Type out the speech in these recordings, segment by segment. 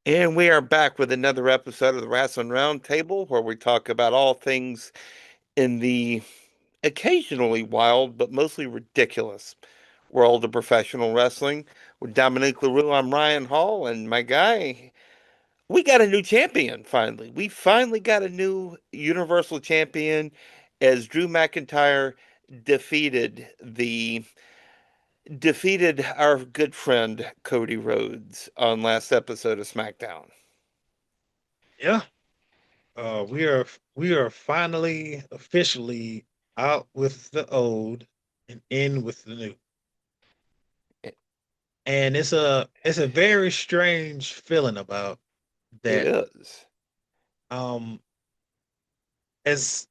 And we are back with another episode of the Wrestling Roundtable, where we talk about all things in the occasionally wild but mostly ridiculous world of professional wrestling. With Dominique LaRue, I'm Ryan Hall, and my guy, we got a new champion finally. We finally got a new Universal Champion as Drew McIntyre defeated our good friend Cody Rhodes on last episode of SmackDown. Yeah, we are finally officially out with the old and in with the new, and it's a very strange feeling about It that. is. Um, as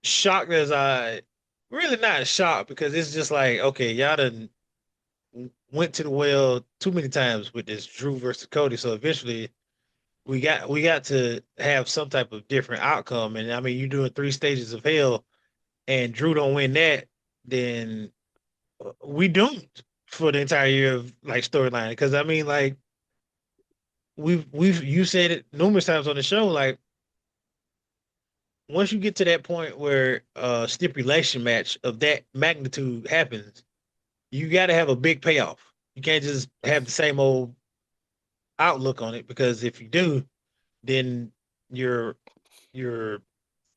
shocked as I, really not shocked because it's just like okay, y'all done went to the well too many times with this Drew versus Cody, so eventually we got to have some type of different outcome, and I mean you're doing three stages of hell and Drew don't win that, then we doomed for the entire year of like storyline. Because I mean, like we've you said it numerous times on the show. Like once you get to that point where a stipulation match of that magnitude happens, you got to have a big payoff. You can't just have the same old outlook on it because if you do, then your your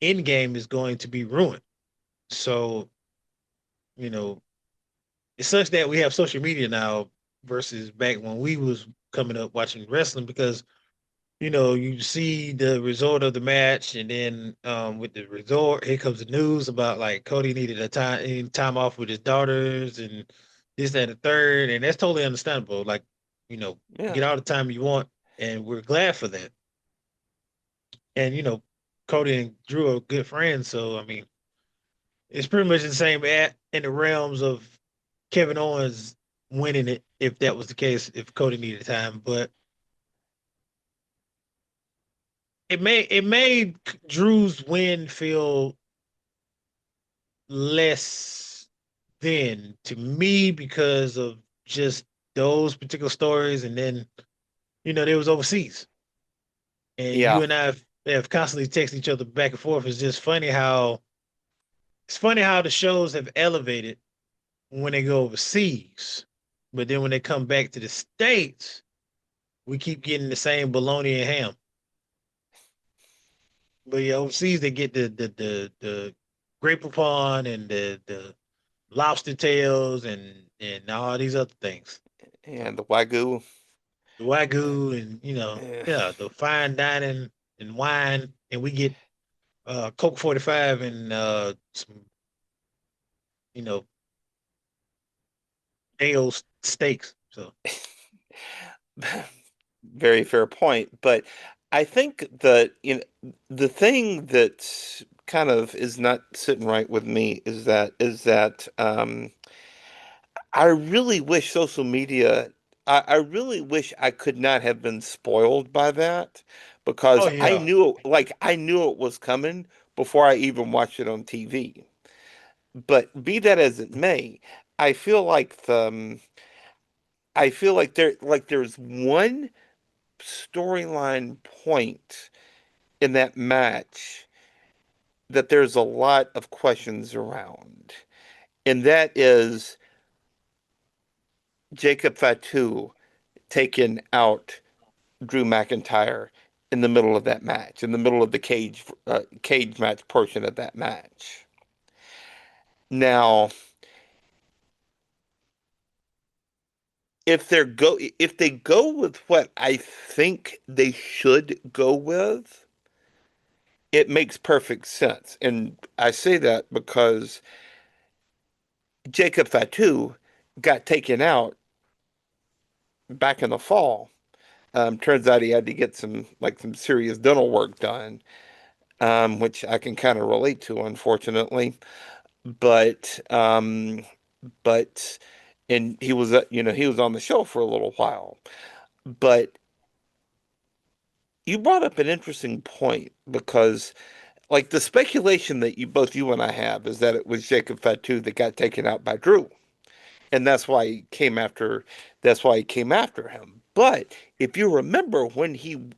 end game is going to be ruined. So you know it's such that we have social media now versus back when we was coming up watching wrestling because you see the result of the match and then with the result here comes the news about like Cody needed time off with his daughters and this that and the third, and that's totally understandable, like you know Yeah. get all the time you want, and we're glad for that. And Cody and Drew are good friends, so I mean it's pretty much the same in the realms of Kevin Owens winning it if that was the case, if Cody needed time. But it made Drew's win feel less than to me because of just those particular stories. And then, they was overseas. And Yeah. you and I have constantly texted each other back and forth. It's funny how the shows have elevated when they go overseas. But then when they come back to the States, we keep getting the same bologna and ham. But yeah, overseas they get the grape poupon and the lobster tails and all these other things. And the Wagyu. The wagyu and Yeah. yeah, the fine dining and wine, and we get Coke 45 and some you know ale steaks. So Very fair point. But I think that, the thing that kind of is not sitting right with me is that I really wish social media, I really wish I could not have been spoiled by that because oh yeah, I knew it was coming before I even watched it on TV. But be that as it may, I feel like there's one storyline point in that match that there's a lot of questions around. And that is Jacob Fatu taking out Drew McIntyre in the middle of that match, in the middle of the cage match portion of that match. Now, if they go with what I think they should go with, it makes perfect sense. And I say that because Jacob Fatu got taken out back in the fall. Turns out he had to get some serious dental work done, which I can kind of relate to, unfortunately. But but and he was he was on the show for a little while. But you brought up an interesting point because like the speculation that you and I have is that it was Jacob Fatu that got taken out by Drew. And that's why he came after him. But if you remember when before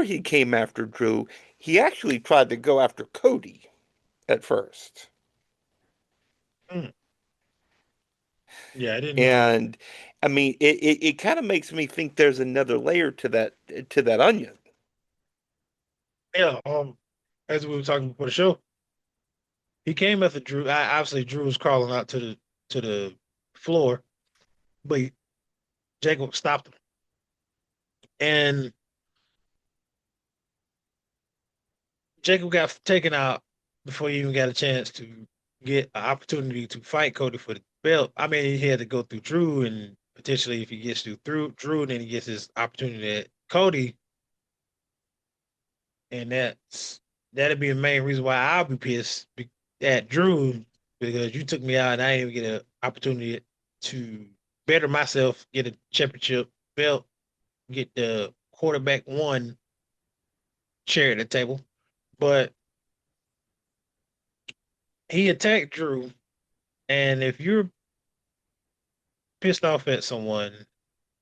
he came after Drew, he actually tried to go after Cody at first. Mm. Yeah, I didn't know. And I mean, it kind of makes me think there's another layer to that onion. Yeah, as we were talking before the show, he came after Drew. Obviously, Drew was crawling out to the floor, but Jacob stopped him, and Jacob got taken out before he even got a chance to get an opportunity to fight Cody for the belt. I mean, he had to go through Drew, and potentially, if he gets through Drew, then he gets his opportunity at Cody, and that'd be the main reason why I'll be pissed at Drew because you took me out and I didn't even get an opportunity to better myself, get a championship belt, get the quarterback one chair at the table. But he attacked Drew, and if you're pissed off at someone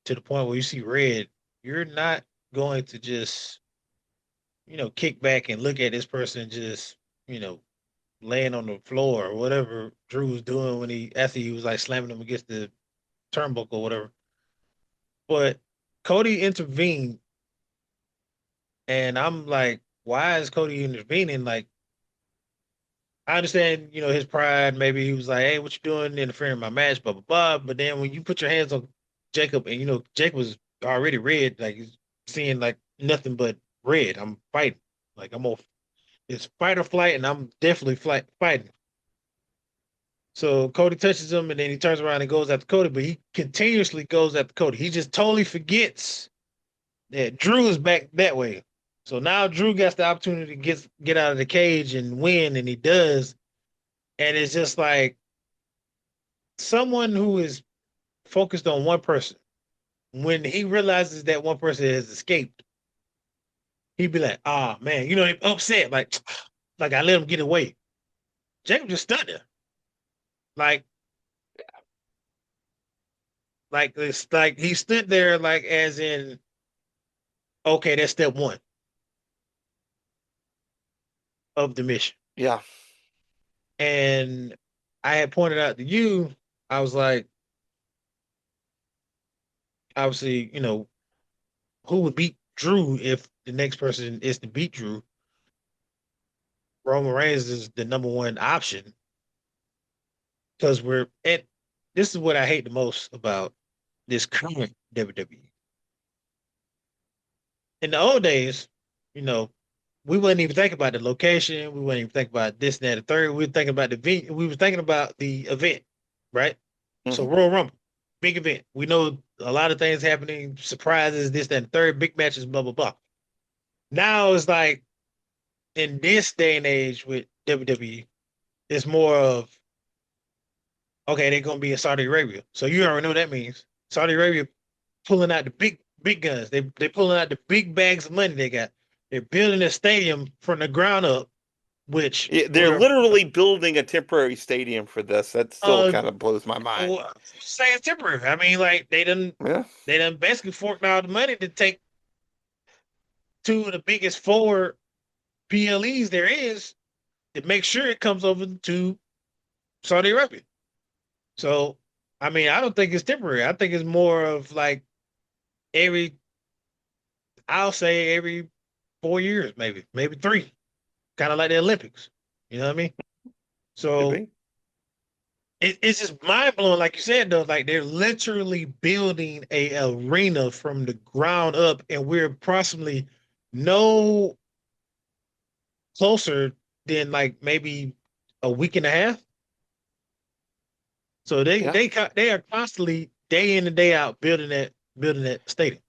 to the point where you see red, you're not going to just kick back and look at this person just you know laying on the floor or whatever Drew was doing when he after he was like slamming him against the turnbuckle or whatever. But Cody intervened, and I'm like, why is Cody intervening? Like, I understand, his pride. Maybe he was like, hey, what you doing interfering in my match, blah blah blah. But then when you put your hands on Jacob, and Jacob was already red, like he's seeing like nothing but red. I'm fighting, like I'm off. It's fight or flight, and I'm definitely fighting. So Cody touches him, and then he turns around and goes after Cody, but he continuously goes after Cody. He just totally forgets that Drew is back that way. So now Drew gets the opportunity to get out of the cage and win, and he does. And it's just like someone who is focused on one person, when he realizes that one person has escaped, he'd be like, "Ah, man, upset, like I let him get away." Jacob just stood there, like it's like he stood there, like as in, okay, that's step one of the mission. Yeah, And I had pointed out to you, I was like, obviously, who would beat Drew if the next person is to beat Drew? Roman Reigns is the number one option because we're at. This is what I hate the most about this current WWE. In the old days, you know, we wouldn't even think about the location. We wouldn't even think about this, and that, and the third. We were thinking about the venue. We were thinking about the event, right? So hmm Royal Rumble, big event. We know a lot of things happening, surprises, this, that, and the third, big matches, blah, blah, blah. Now it's like in this day and age with WWE, it's more of okay, they're gonna be in Saudi Arabia. So you already know what that means. Saudi Arabia pulling out the big guns. They pulling out the big bags of money they got. They're building a stadium from the ground up, which they're we're literally building a temporary stadium for this. That still uh kind of blows my mind. saying temporary. I mean, like Yeah, they done basically forked out the money to take two of the biggest four PLEs there is to make sure it comes over to Saudi Arabia. So, I mean, I don't think it's temporary. I think it's more of like every, I'll say every 4 years, maybe three, kind of like the Olympics. You know what I mean? could So be. it's just mind blowing, like you said, though. Like they're literally building a arena from the ground up, and we're approximately no closer than like maybe a week and a half. So Yeah, they are constantly day in and day out building that stadium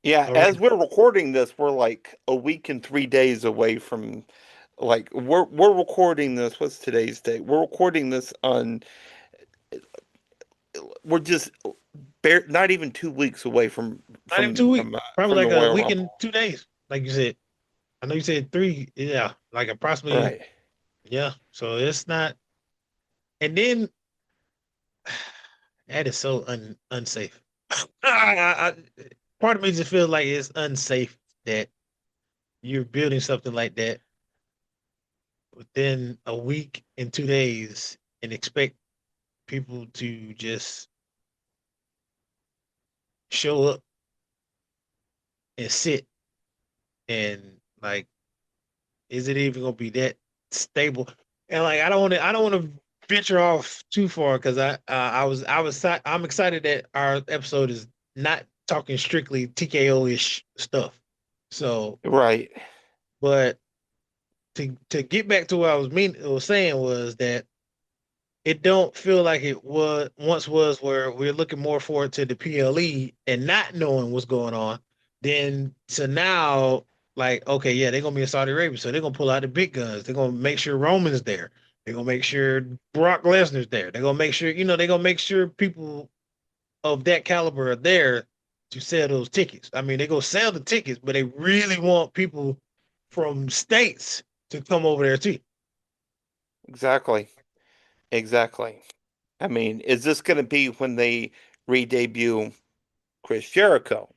yeah. As arena. we're recording this, we're like a week and 3 days away from, like, we're recording this. What's today's date? We're recording this on. We're just not even 2 weeks away Not even 2 weeks, probably from the like a Royal week Rumble. and 2 days, like you said. I know you said three, yeah, like approximately, Right. yeah. So it's not, and then that is so unsafe. part of me just feels like it's unsafe that you're building something like that within a week and 2 days and expect people to just show up and sit and like, is it even gonna be that stable? And like, I don't want to venture off too far because I'm excited that our episode is not talking strictly TKO ish stuff. So, Right. but to get back to what I was saying was that it don't feel like it was once was where we're looking more forward to the PLE and not knowing what's going on than to now, like, okay, yeah, they're gonna be in Saudi Arabia, so they're gonna pull out the big guns. They're gonna make sure Roman's there. They're gonna make sure Brock Lesnar's there. They're gonna make sure, they're gonna make sure people of that caliber are there to sell those tickets. I mean, they go sell the tickets, but they really want people from states to come over there too. Exactly. Exactly. I mean, is this going to be when they re-debut Chris Jericho?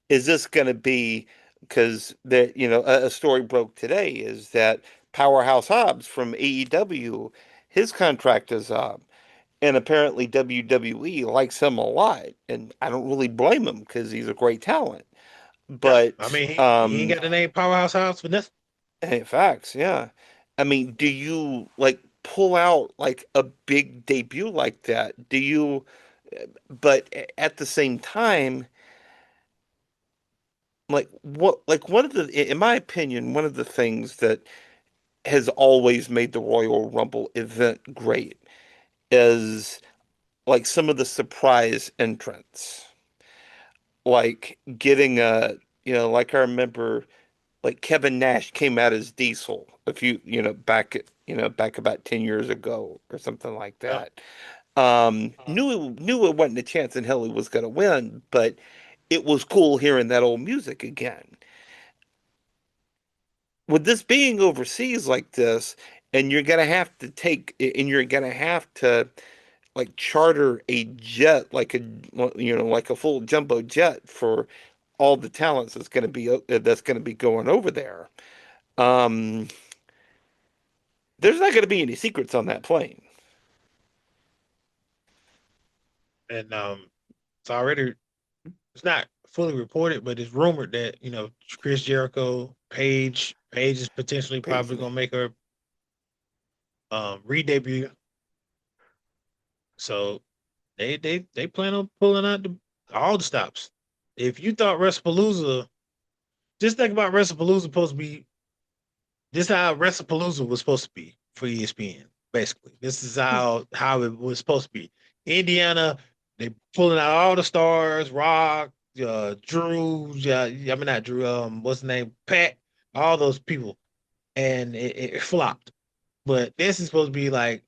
Is this going to be because a story broke today is that Powerhouse Hobbs from AEW, his contract is up, and apparently WWE likes him a lot, and I don't really blame him because he's a great talent. Yeah, I But mean, he ain't got the name Powerhouse House for nothing. hey, facts, yeah. I mean, do you like pull out like a big debut like that? Do you? But at the same time, like what? Like one of in my opinion, one of the things that has always made the Royal Rumble event great is like some of the surprise entrants, like getting like I remember, like Kevin Nash came out as Diesel a few, back about 10 years ago or something like Yeah. that. Knew it wasn't a chance in hell he was going to win, but it was cool hearing that old music again. With this being overseas like this, and you're going to have to like charter a jet, like a full jumbo jet for all the talents that's going to be going over there. Um, there's not going to be any secrets on that plane. And it's already it's not fully reported, but it's rumored that Chris Jericho, Paige is potentially probably Paisley. gonna make her re-debut. So they plan on pulling out all the stops. If you thought WrestlePalooza, just think about WrestlePalooza supposed to be this is how WrestlePalooza was supposed to be for ESPN. Basically, this is how it was supposed to be. Indiana, they pulling out all the stars, Rock, Drew, I mean not Drew, what's the name, Pat, all those people, and it flopped. But this is supposed to be like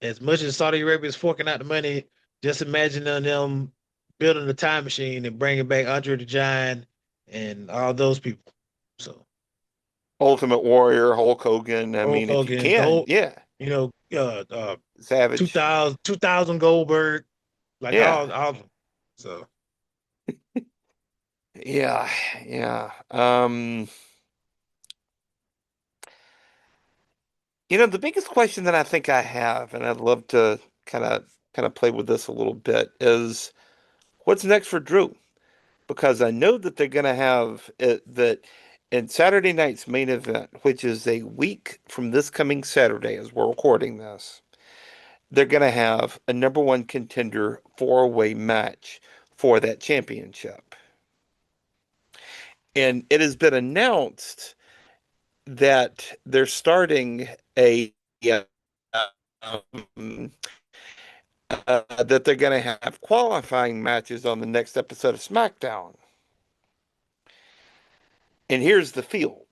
as much as Saudi Arabia is forking out the money. Just imagine them building a time machine and bringing back Andre the Giant and all those people. So Ultimate Warrior, Hulk Hogan. I Hulk mean, if you Hogan, the can, whole, yeah. you know, uh, uh, Savage. 2000 Goldberg, like Yeah. all of them. So, Yeah. Yeah. The biggest question that I think I have, and I'd love to kind of play with this a little bit, is what's next for Drew? Because I know that they're going to have it that in Saturday night's main event, which is a week from this coming Saturday as we're recording this, they're going to have a number one contender four-way match for that championship. And it has been announced that they're starting a yeah, um, that they're going to have qualifying matches on the next episode of SmackDown. And here's the field.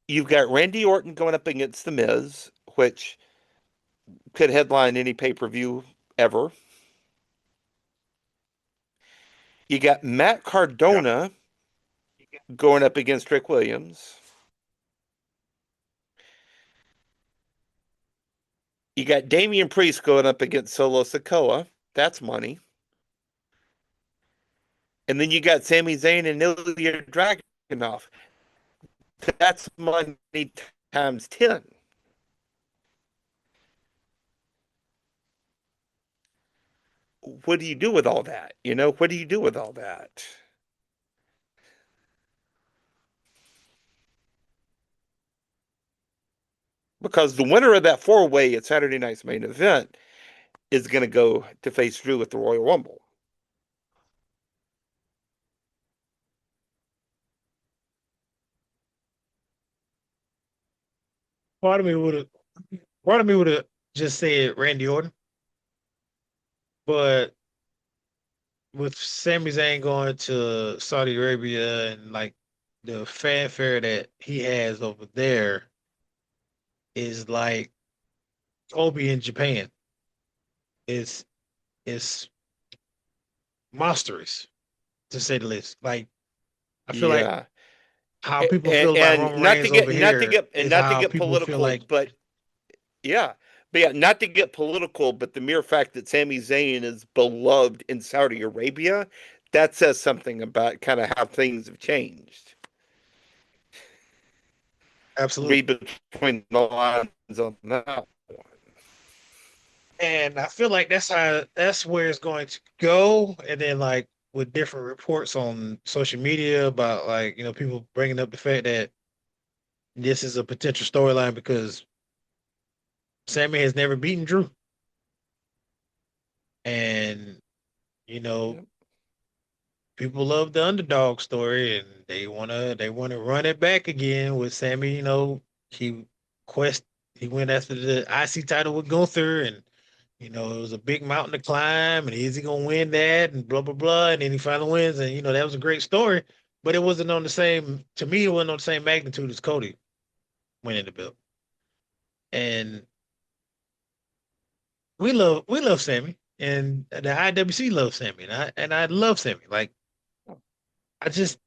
You've got Randy Orton going up against The Miz, which could headline any pay-per-view ever. You got Matt yeah. Cardona going up against Trick Williams. You got Damian Priest going up against Solo Sikoa. That's money. And then you got Sami Zayn and Ilya Dragunov. That's money times 10. What do you do with all that? What do you do with all that? Because the winner of that four-way at Saturday night's main event is going to go to face Drew at the Royal Rumble. Part of me would have, part of me would have just said Randy Orton, but with Sami Zayn going to Saudi Arabia and like the fanfare that he has over there is like Kobe in Japan. It's it's monstrous to say the least. Like I feel like Yeah. how people feel about And Roman not to Reigns get over not to here get and is not to how get people feel political, like but yeah. But yeah, not to get political, but the mere fact that Sami Zayn is beloved in Saudi Arabia, that says something about kind of how things have changed. absolutely. Read between the lines on that one. And I feel like that's where it's going to go. And then like with different reports on social media about like, people bringing up the fact that this is a potential storyline because Sammy has never beaten Drew. And, you know, Yep. people love the underdog story and they wanna run it back again with Sammy, he quest he went after the IC title with Gunther and it was a big mountain to climb, and is he gonna win that? And blah blah blah. And then he finally wins, and that was a great story. But it wasn't on the same. To me, it wasn't on the same magnitude as Cody winning the belt. And we love Sammy, and the IWC loves Sammy, and I love Sammy. Like I just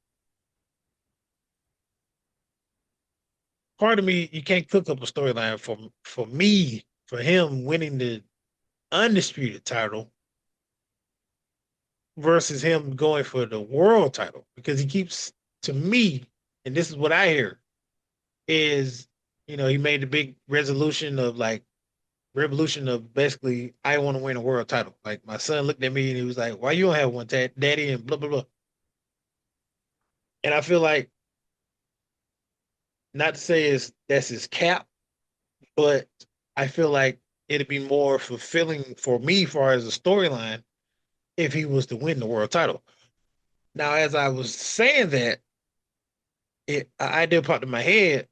part of me, you can't cook up a storyline for me for him winning the undisputed title versus him going for the world title because he keeps to me, and this is what I hear is, he made the big resolution of like revolution of basically I want to win a world title. Like my son looked at me and he was like, "Why you don't have one, Daddy?" And blah blah blah. And I feel like not to say is that's his cap, but I feel like it'd be more fulfilling for me, far as a storyline, if he was to win the world title. Now, as I was saying that, an idea popped in my head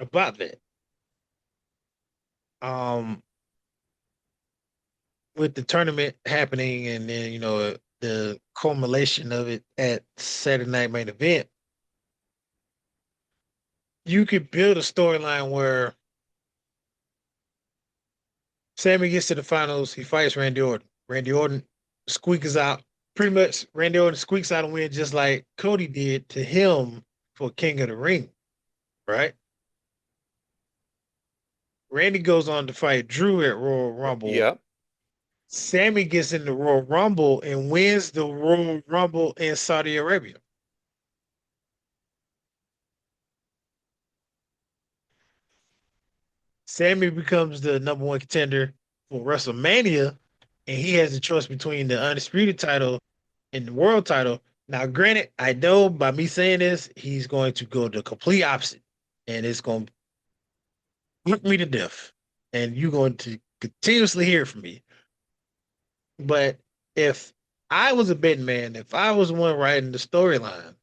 about that. Um, with the tournament happening and then the culmination of it at Saturday Night Main Event, you could build a storyline where Sammy gets to the finals, he fights Randy Orton. Randy Orton squeaks out. Pretty much, Randy Orton squeaks out a win just like Cody did to him for King of the Ring, right? Randy goes on to fight Drew at Royal Rumble. Yep. Sammy gets in the Royal Rumble and wins the Royal Rumble in Saudi Arabia. Sammy becomes the number one contender for WrestleMania, and he has a choice between the undisputed title and the world title. Now, granted, I know by me saying this, he's going to go the complete opposite, and it's going to put me to death. And you're going to continuously hear from me. But if I was a betting man, if I was the one writing the storyline,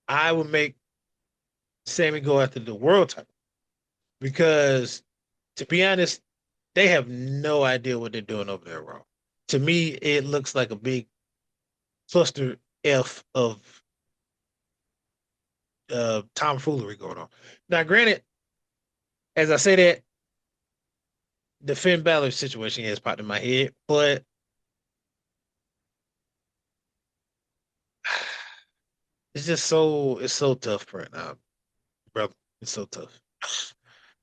I would make Sammy go after the world title because, to be honest, they have no idea what they're doing over there, Raw. To me, it looks like a big cluster F of tomfoolery going on. Now, granted, as I say that, the Finn Balor situation has popped in my head, but it's so tough right now, brother. It's so tough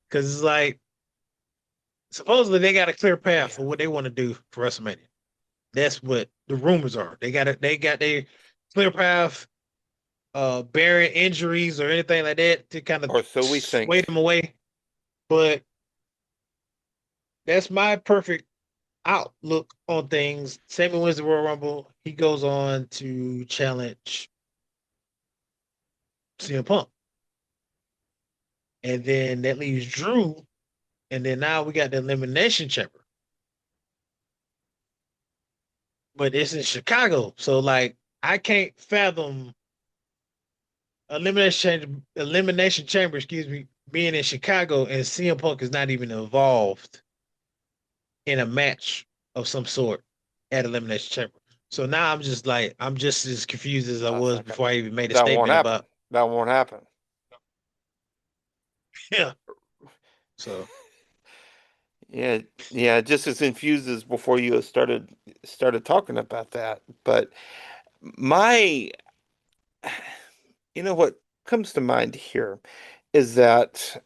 because it's like supposedly they got a clear path Yeah. for what they want to do for WrestleMania. That's what the rumors are. They got their clear path, bearing injuries or anything like that to kind of Or so we sway think. them away. But that's my perfect outlook on things. Sammy wins the Royal Rumble. He goes on to challenge CM Punk. And then that leaves Drew. And then now we got the Elimination Chamber. But it's in Chicago. So like I can't fathom elimination chamber, excuse me, being in Chicago and CM Punk is not even involved in a match of some sort at Elimination Chamber. So now I'm just as confused as I I was was like, before I even made a that won't statement happen. about That won't happen. yeah. So Yeah, yeah, just as confused as before you started talking about that. But my, what comes to mind here is that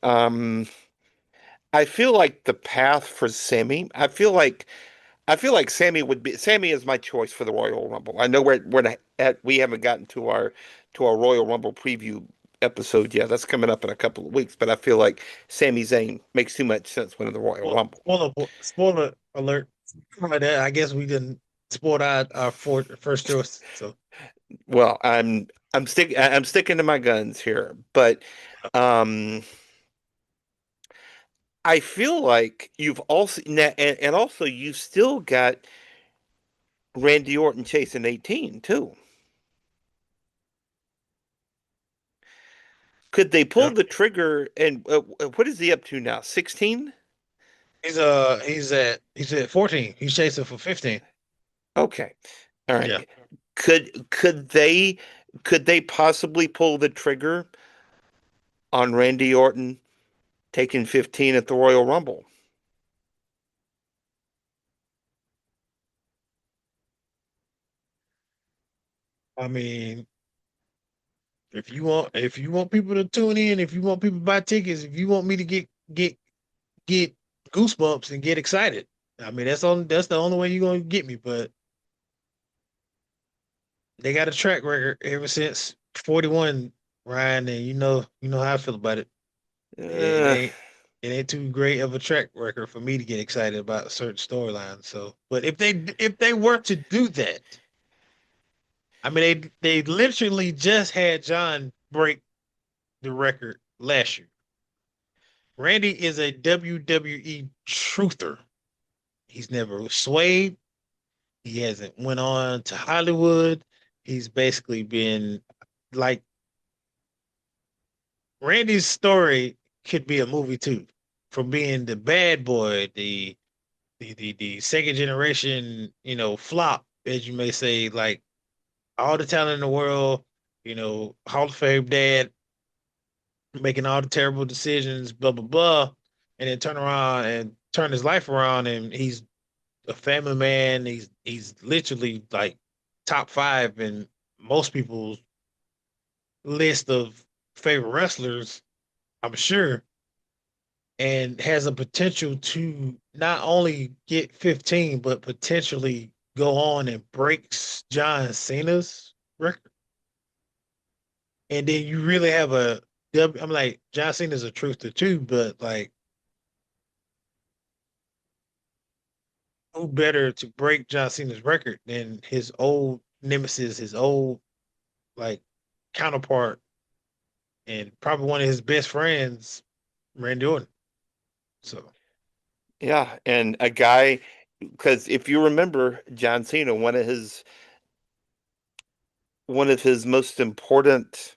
I feel like the path for Sammy. I feel like Sammy is my choice for the Royal Rumble. I know we haven't gotten to our Royal Rumble preview episode yet. That's coming up in a couple of weeks, but I feel like Sami Zayn makes too much sense winning the Royal well, Rumble. spoiler alert. I guess we didn't spoil our first choice. So Well, I'm sticking to my guns here, but um I feel like you've also and also you still got Randy Orton chasing 18 too. Could they pull yeah. the trigger and what is he up to now? 16? He's at 14. He's chasing for 15. Okay. All Yeah. right. Could they possibly pull the trigger on Randy Orton taking 15 at the Royal Rumble? I mean, if you want people to tune in, if you want people to buy tickets, if you want me to get goosebumps and get excited, I mean that's the only way you're gonna get me. But they got a track record ever since 41, Ryan, and you know how I feel about it. It Uh, ain't it ain't too great of a track record for me to get excited about a certain storyline. So, but if they were to do that, I mean they literally just had John break the record last year. Randy is a WWE truther. He's never swayed. He hasn't went on to Hollywood. He's basically been like Randy's story could be a movie too. From being the bad boy, the second generation, flop, as you may say, like all the talent in the world, Hall of Fame dad, making all the terrible decisions, blah blah blah, and then turn around and turn his life around, and he's a family man. He's literally like top five in most people's list of favorite wrestlers, I'm sure, and has a potential to not only get 15, but potentially go on and breaks John Cena's record. And then you really have I'm like, John Cena's a truther too, but like, who better to break John Cena's record than his old nemesis, his old like counterpart, and probably one of his best friends, Randy Orton. So yeah, and a guy because if you remember John Cena, one of his most important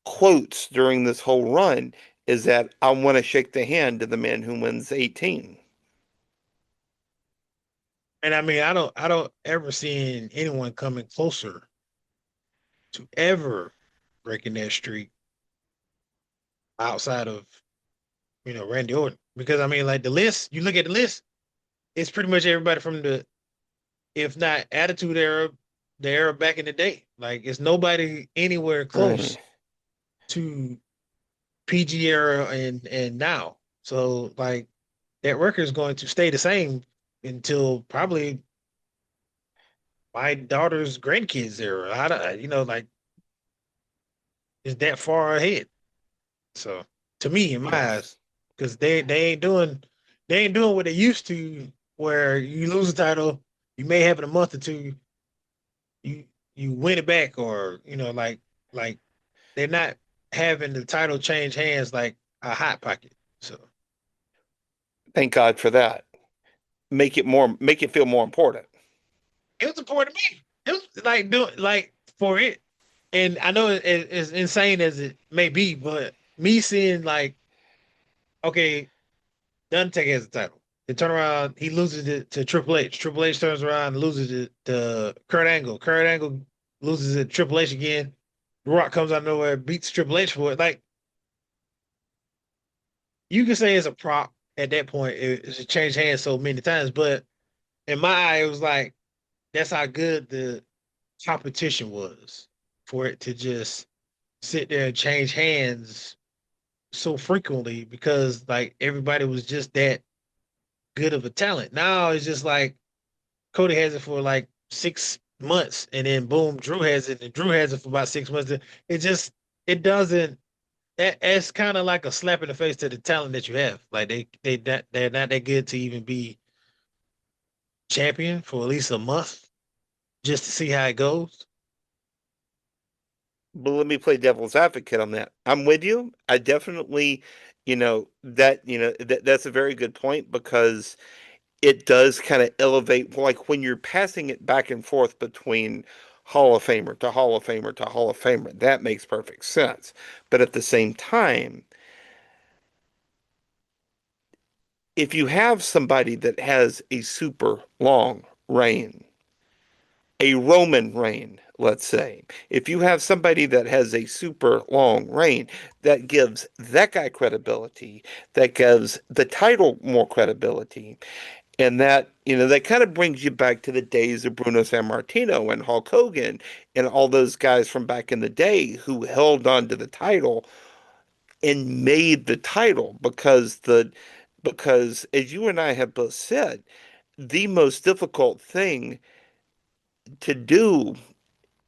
quotes during this whole run is that I want to shake the hand of the man who wins 18. and I mean I don't ever see anyone coming closer to ever breaking that streak outside of Randy Orton. Because I mean like the list, you look at the list, it's pretty much everybody from the if not attitude era, the era back in the day. Like it's nobody anywhere Right. close to PG era and now. So like that record is going to stay the same until probably my daughter's grandkids era. I don't, like is that far ahead. So to me, in my Yes. eyes, because they ain't doing what they used to, where you lose a title, you may have it a month or two, you you win it back, or like they're not having the title change hands like a hot pocket. So Thank God for that. Make it feel more important. it was important to me. It was like doing like for it, and I know as insane as it may be, but me seeing like okay, the Undertaker has the title. They turn around, he loses it to Triple H. Triple H turns around and loses it to Kurt Angle. Kurt Angle loses it to Triple H again. The Rock comes out of nowhere, beats Triple H for it. Like you can say it's a prop at that point. It's changed hands so many times, but in my eye, it was like that's how good the competition was for it to just sit there and change hands so frequently because like everybody was just that good of a talent. Now it's just like Cody has it for like 6 months, and then boom, Drew has it, and Drew has it for about 6 months. It just it doesn't. It's kind of like a slap in the face to the talent that you have. Like they're not that good to even be champion for at least a month just to see how it goes. But let me play devil's advocate on that. I'm with you. I definitely, that's a very good point because it does kind of elevate, like when you're passing it back and forth between Hall of Famer to Hall of Famer to Hall of Famer, that makes perfect sense. But at the same time, if you have somebody that has a super long reign, a Roman reign, let's say, if you have somebody that has a super long reign, that gives that guy credibility, that gives the title more credibility, and that kind of brings you back to the days of Bruno Sammartino and Hulk Hogan and all those guys from back in the day who held on to the title and made the title because as you and I have both said, the most difficult thing to do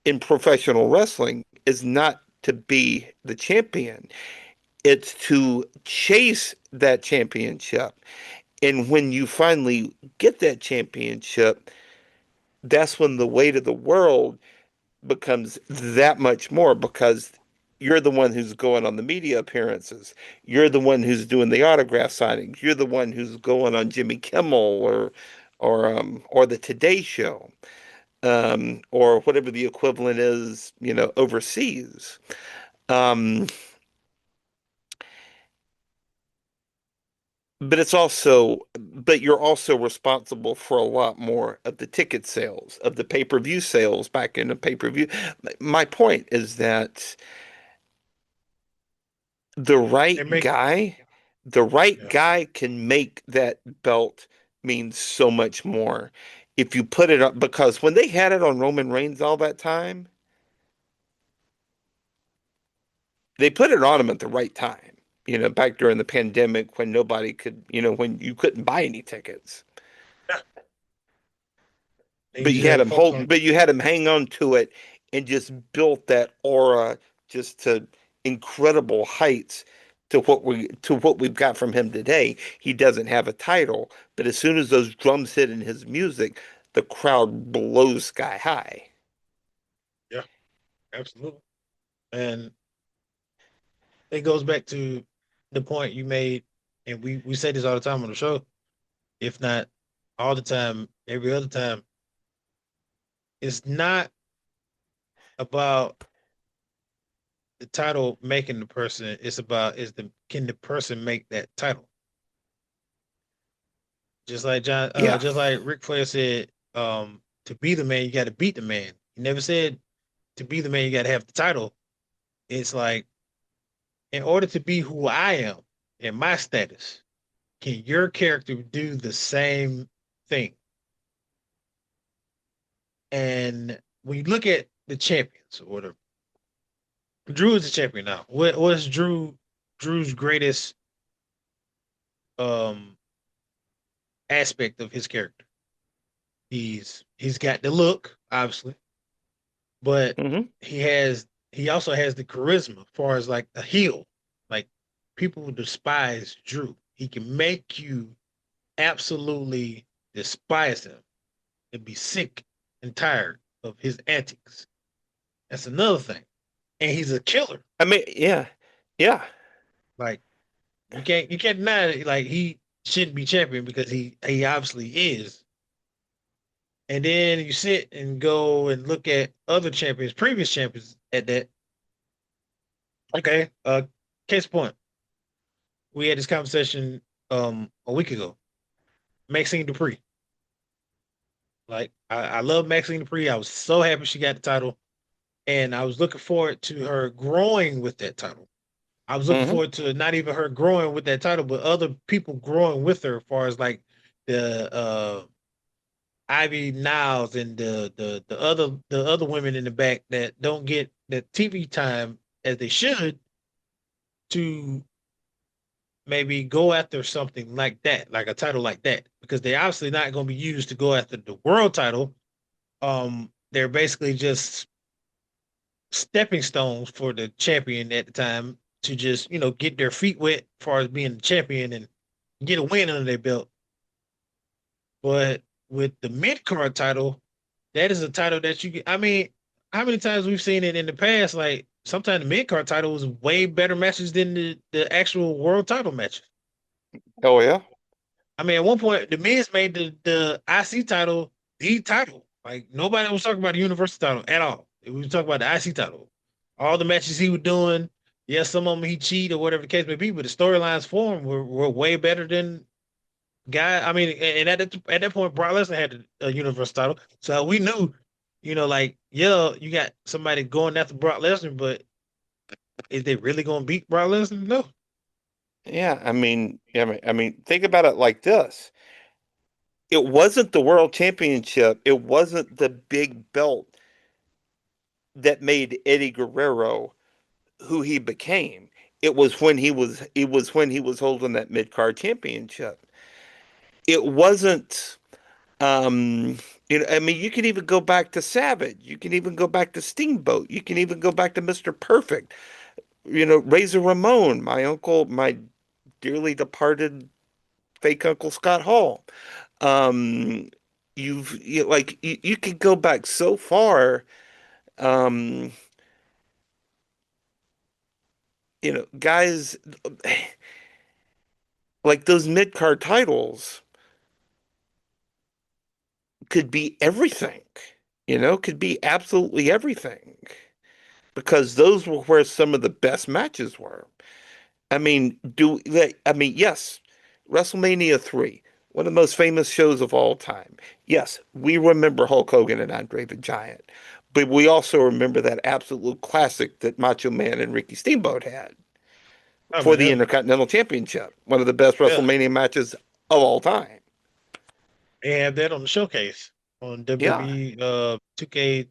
in professional wrestling is not to be the champion. It's to chase that championship. And when you finally get that championship, that's when the weight of the world becomes that much more because you're the one who's going on the media appearances. You're the one who's doing the autograph signings. You're the one who's going on Jimmy Kimmel or the Today Show, or whatever the equivalent is, overseas. Um, but you're also responsible for a lot more of the ticket sales, of the pay-per-view sales back in the pay-per-view. My point is that the They right make guy, the right yeah. guy can make that belt mean so much more if you put it up, because when they had it on Roman Reigns all that time, they put it on him at the right time. Back during the pandemic when nobody could, when you couldn't buy any tickets. And you just had to focus on But you had him hang on to it and just built that aura just to incredible heights to what we've got from him today. He doesn't have a title, but as soon as those drums hit in his music, the crowd blows sky high. yeah, absolutely. And it goes back to the point you made, and we say this all the time on the show, if not all the time, every other time. It's not about the title making the person. It's about is the can the person make that title? Yeah. Just like Ric Flair said, to be the man, you got to beat the man. He never said to be the man, you got to have the title. It's like in order to be who I am in my status, can your character do the same thing? And when you look at the champions or whatever, Drew is the champion now. What's Drew's greatest um aspect of his character. He's got the look, obviously, but Hmm. he also has the charisma as far as like a heel. Like people despise Drew. He can make you absolutely despise him and be sick and tired of his antics. That's another thing. And he's a killer. I mean, yeah, yeah, Like you can't deny it. Like he shouldn't be champion because he obviously is. And then you sit and go and look at other champions, previous champions at that. Okay. Case point. We had this conversation a week ago. Maxine Dupree. Like I love Maxine Dupree. I was so happy she got the title. And I was looking forward to her growing with that title. I was looking hmm forward to not even her growing with that title, but other people growing with her, as far as like the Ivy Niles and the other women in the back that don't get the TV time as they should to maybe go after something like that, like a title like that, because they're obviously not going to be used to go after the world title. They're basically just stepping stones for the champion at the time to just get their feet wet as far as being the champion and get a win under their belt. But with the mid card title, that is a title that you get. I mean, how many times we've seen it in the past? Like sometimes the mid card title was way better matches than the actual world title matches. oh yeah, I mean, at one point, the Miz made the IC title the title. Like nobody was talking about the Universal title at all. We were talking about the IC title. All the matches he was doing, yes, some of them he cheated or whatever the case may be, but the storylines for him were way better than guy. I mean, and at that point, Brock Lesnar had a Universal title, so we knew, like yeah, you got somebody going after Brock Lesnar, but is they really gonna beat Brock Lesnar? No. yeah. I mean, think about it like this. It wasn't the world championship. It wasn't the big belt that made Eddie Guerrero who he became. It was when he was holding that mid card championship. It wasn't I mean, you can even go back to Savage. You can even go back to Steamboat. You can even go back to Mr. Perfect. Razor Ramon, my dearly departed fake Uncle Scott Hall. Um, you could go back so far. Um, Guys like those mid card titles could be everything. Could be absolutely everything because those were where some of the best matches were. Yes, WrestleMania 3, one of the most famous shows of all time. Yes, we remember Hulk Hogan and Andre the Giant, but we also remember that absolute classic that Macho Man and Ricky Steamboat had I for mean, the that, Intercontinental Championship, one of the best yeah, WrestleMania matches of all time. they have that on the showcase on Yeah, WWE 2K.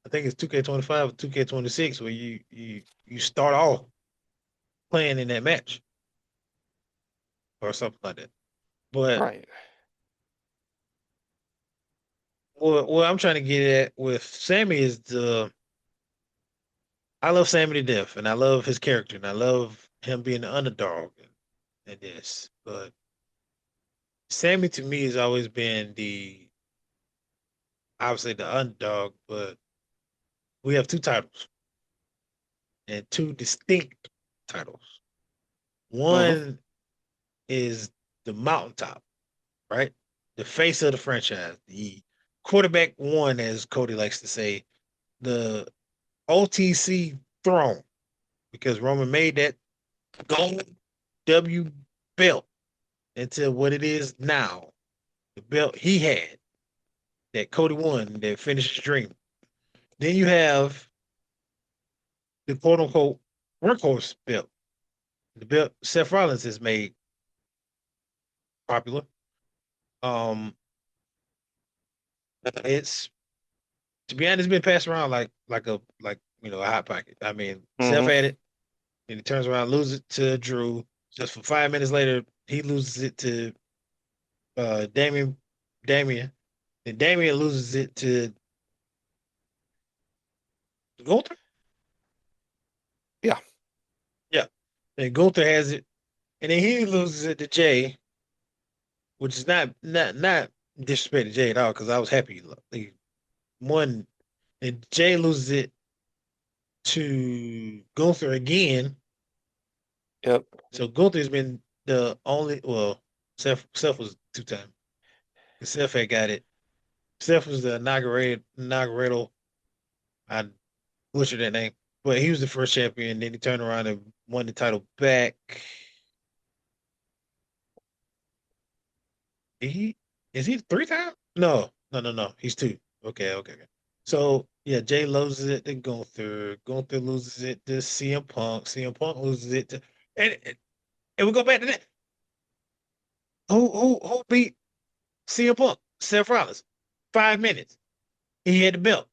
I think it's 2K25 or 2K26 where you start off playing in that match or something like that. But right. what I'm trying to get at with Sammy is the I love Sammy to death, and I love his character, and I love him being the underdog in this. But Sammy to me has always been the obviously the underdog, but we have two titles and two distinct titles. Hmm. One is the mountaintop, right? The face of the franchise, the quarterback one, as Cody likes to say, the OTC throne, because Roman made that gold W belt into what it is now. The belt he had that Cody won that finished his dream. Then you have the quote unquote workhorse belt, the belt Seth Rollins has made popular. Um, it's to be honest, it's been passed around like a hot pocket. Seth Hmm. had it, and he turns around, loses it to Drew. Just for 5 minutes later, he loses it to Damian Damian. And Damian loses it to Gunther. Yeah. Yeah. And Gunther has it. And then he loses it to Jay, which is not disrespect to Jay at all, because I was happy he won. And Jay loses it to Gunther again. Yep. So Gunther's been the only Seth was 2 time. Seth had got it. Seth was the inaugural. I butchered that name. But he was the first champion. Then he turned around and won the title back. He is he 3 time? No, no, no, no. He's two. Okay, okay, okay. So yeah, Jay loses it to Gunther. Gunther loses it to CM Punk. CM Punk loses it to and we go back to that. Who beat CM Punk? Seth Rollins. 5 minutes. He had the belt.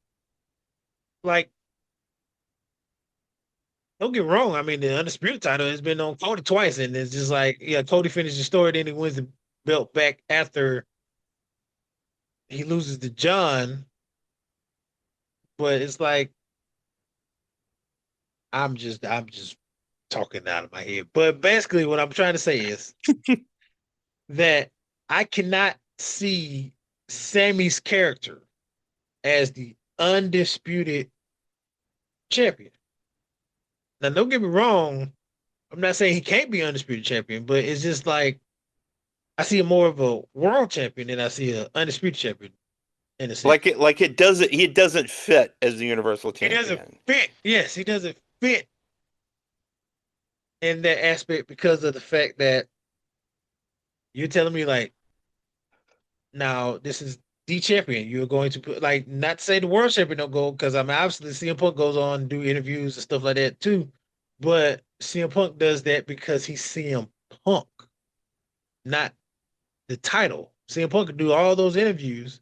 Like, don't get me wrong. I mean, the undisputed title has been on Cody twice, and it's just like, yeah, Cody finished the story, then he wins the belt back after he loses to John. But it's like I'm just talking out of my head. But basically, what I'm trying to say is that I cannot see Sammy's character as the undisputed champion. Now, don't get me wrong. I'm not saying he can't be undisputed champion, but it's just like I see more of a world champion than I see an undisputed champion in a sense. Like it doesn't fit as the Universal He doesn't Champion. fit. Yes, he doesn't fit in that aspect because of the fact that you're telling me like now this is the champion. You're going to put like not to say the world champion don't go because I mean obviously CM Punk goes on and do interviews and stuff like that too, but CM Punk does that because he's CM Punk, not the title. CM Punk can do all those interviews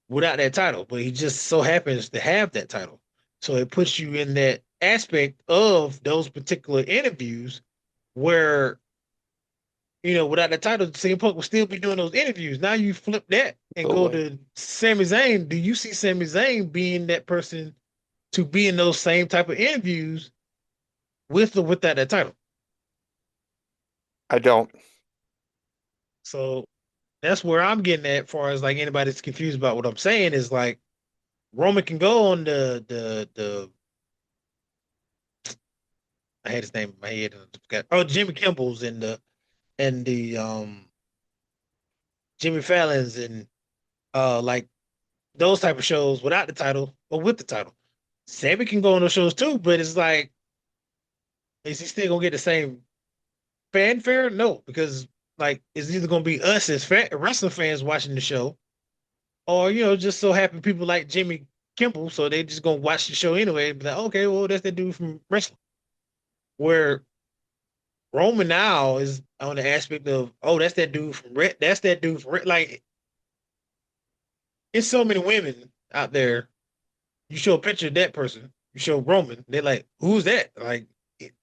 without that title, but he just so happens to have that title. So it puts you in that aspect of those particular interviews where, without the title, CM Punk will still be doing those interviews. Now you flip that and go Totally. to Sami Zayn. Do you see Sami Zayn being that person to be in those same type of interviews with or without that title? I don't. So that's where I'm getting at, as far as like anybody's confused about what I'm saying is like Roman can go on the I had his name in my head and I forgot. Oh, Jimmy Kimball's and the Jimmy Fallon's and like those type of shows without the title or with the title. Sammy can go on those shows too, but it's like, is he still gonna get the same fanfare? No, because like it's either gonna be us as wrestling fans watching the show, or just so happen people like Jimmy Kimball, so they just gonna watch the show anyway. And be like, okay, well that's that dude from wrestling. Where Roman now is on the aspect of, oh, that's that dude from that's that dude from like it's so many women out there. You show a picture of that person, you show Roman, they're like, who's that? Like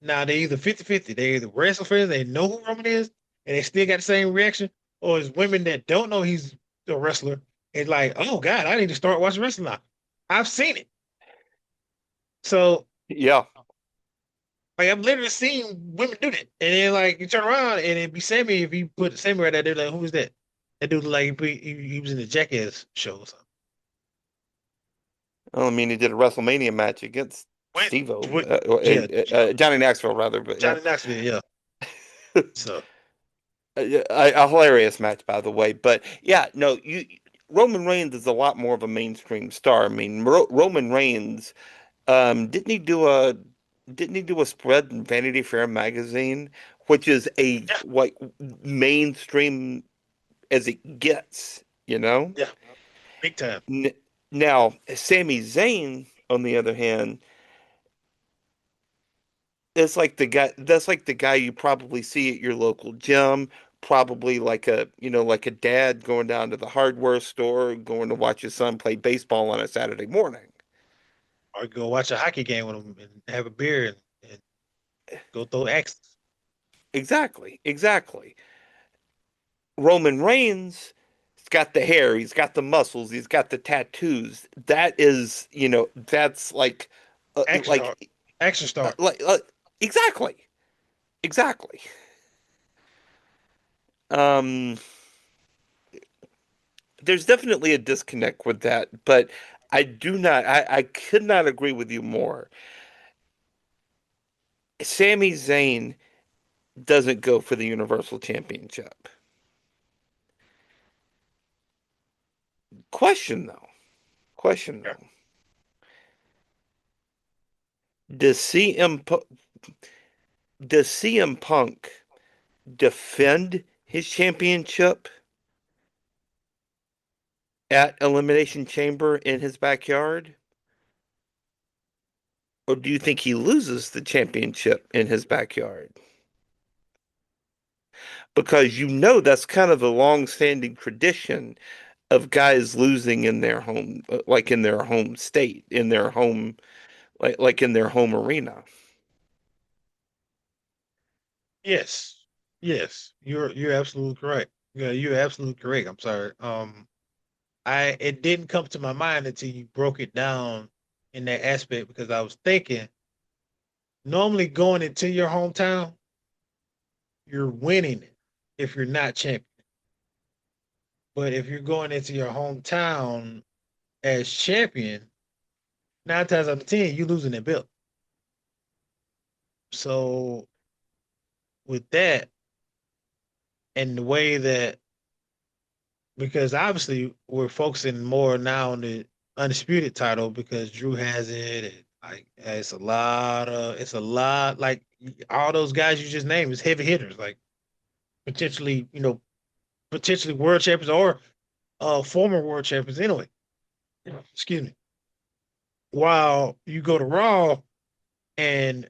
now they either 50-50, they either wrestle fans, they know who Roman is, and they still got the same reaction, or it's women that don't know he's a wrestler and like, oh God, I need to start watching wrestling now. I've seen it. So Yeah. like I've literally seen women do that. And then like you turn around and it'd be Sammy. If you put Sammy right there, they're like, who is that? That dude like he was in the Jackass show or something. Well, I mean, he did a WrestleMania match against What? Steve-O, What? Yeah, Johnny Knoxville rather, but yeah. Johnny Knoxville. Yeah. So A hilarious match, by the way. But yeah, no, Roman Reigns is a lot more of a mainstream star. I mean, Roman Reigns, didn't he do a spread in Vanity Fair magazine, which is a yeah, like mainstream as it gets, you know? yeah, big time. N Now, Sami Zayn, on the other hand, that's like the guy you probably see at your local gym, probably like a dad going down to the hardware store, going to watch his son play baseball on a Saturday morning. Or go watch a hockey game with him and have a beer and go throw axes. Exactly, exactly. Roman Reigns, he's got the hair, he's got the muscles, he's got the tattoos. That is, that's like, uh, Action star, like, action star. like, exactly, exactly. Um, there's definitely a disconnect with that, but I could not agree with you more. Sami Zayn doesn't go for the Universal Championship. Question though, question Yeah. though. Does CM Pu- does CM Punk defend his championship at Elimination Chamber in his backyard? Or do you think he loses the championship in his backyard? Because that's kind of a long-standing tradition of guys losing in their home, like in their home state, in their home, like in their home arena. Yes, yes, you're absolutely correct. Yeah, you're absolutely correct. I'm sorry. I it didn't come to my mind until you broke it down in that aspect because I was thinking normally going into your hometown, you're winning it if you're not champion. But if you're going into your hometown as champion, 9 times out of 10, you're losing that belt. So with that and the way that because obviously we're focusing more now on the undisputed title because Drew has it. And like it's a lot like all those guys you just named is heavy hitters, like potentially, potentially world champions or former world champions anyway. Excuse me. While you go to Raw and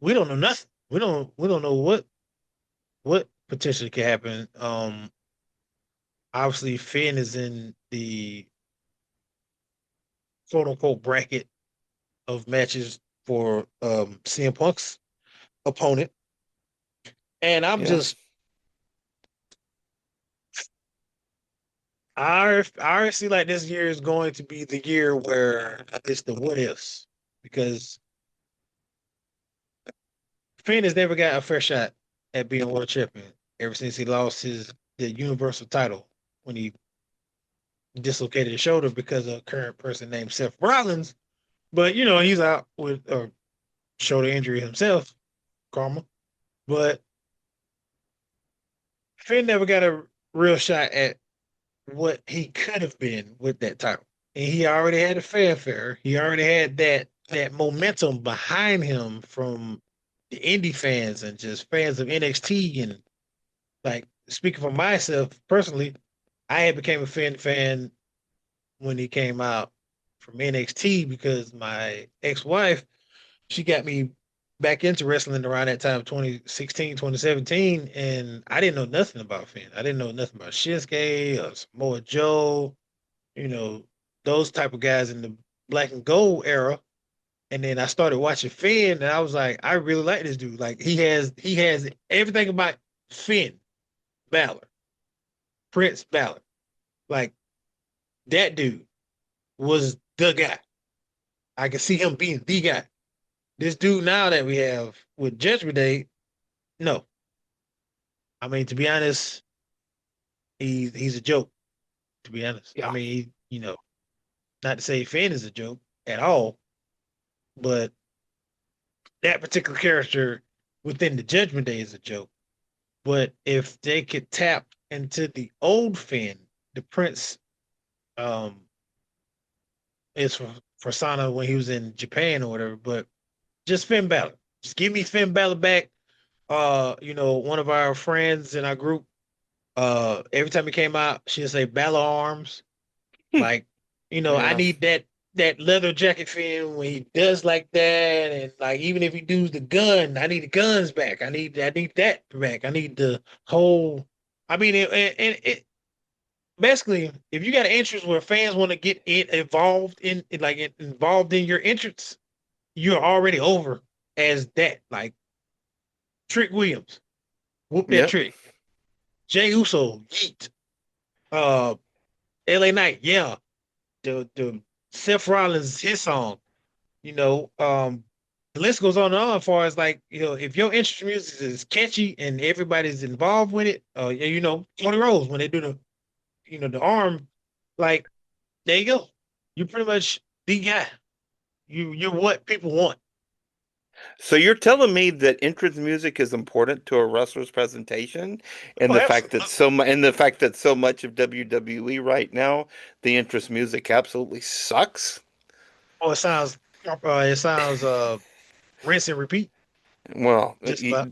we don't know nothing. We don't know what potentially could happen. Obviously Finn is in the quote unquote bracket of matches for CM Punk's opponent. And I'm Yeah, just I see like this year is going to be the year where it's the what ifs because Finn has never got a fair shot at being world champion ever since he lost the universal title when he dislocated his shoulder because of a current person named Seth Rollins. But he's out with a shoulder injury himself, karma. But Finn never got a real shot at what he could have been with that title. And he already had a fanfare. He already had that momentum behind him from the indie fans and just fans of NXT. And like speaking for myself personally, I had became a fan when he came out from NXT because my ex-wife, she got me back into wrestling around that time, 2016, 2017, and I didn't know nothing about Finn. I didn't know nothing about Shinsuke or Samoa Joe, you know, those type of guys in the black and gold era. And then I started watching Finn, and I was like, I really like this dude. Like he has everything about Finn Balor, Prince Balor. Like that dude was the guy. I can see him being the guy. This dude now that we have with Judgment Day, no. I mean, to be honest, he's a joke. To be honest, I yeah, mean, not to say Finn is a joke at all, but that particular character within the Judgment Day is a joke. But if they could tap into the old Finn, the Prince, um, is for Sana when he was in Japan or whatever. But just Finn Balor, just give me Finn Balor back. One of our friends in our group, every time he came out, she'd say Balor arms. Like, I yeah, need that leather jacket Finn when he does like that, and like even if he does the gun, I need the guns back. I need that back. I need the whole. I mean, it basically, if you got an interest where fans want to get involved involved in your entrance, you're already over as that. Like Trick Williams, whoop that yep. trick. Jay Uso, Yeet, uh, LA Knight, yeah, the Seth Rollins, his song, you know, the list goes on and on as far as like, if your interest in music is catchy and everybody's involved with it, yeah, Tony Rose when they do the arm, like, there you go. You're pretty much the guy. You're what people want. So you're telling me that entrance music is important to a wrestler's presentation, and Oh, the fact that absolutely. so much of WWE right now, the entrance music absolutely sucks. Oh, it sounds rinse and repeat. Well, Just about.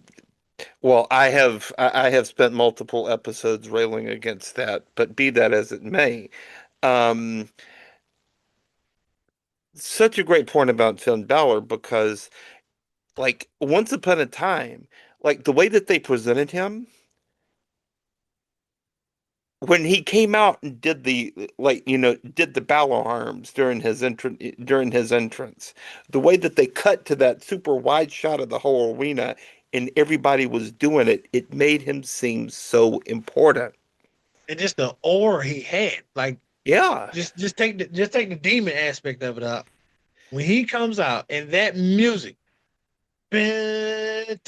I have spent multiple episodes railing against that, but be that as it may, um, such a great point about Finn Balor because, like, once upon a time, like the way that they presented him when he came out and did did the Balor arms during his entrance, the way that they cut to that super wide shot of the whole arena and everybody was doing it, it made him seem so important. And just the aura he had. Like, Yeah. just take the demon aspect of it out. When he comes out and that music, like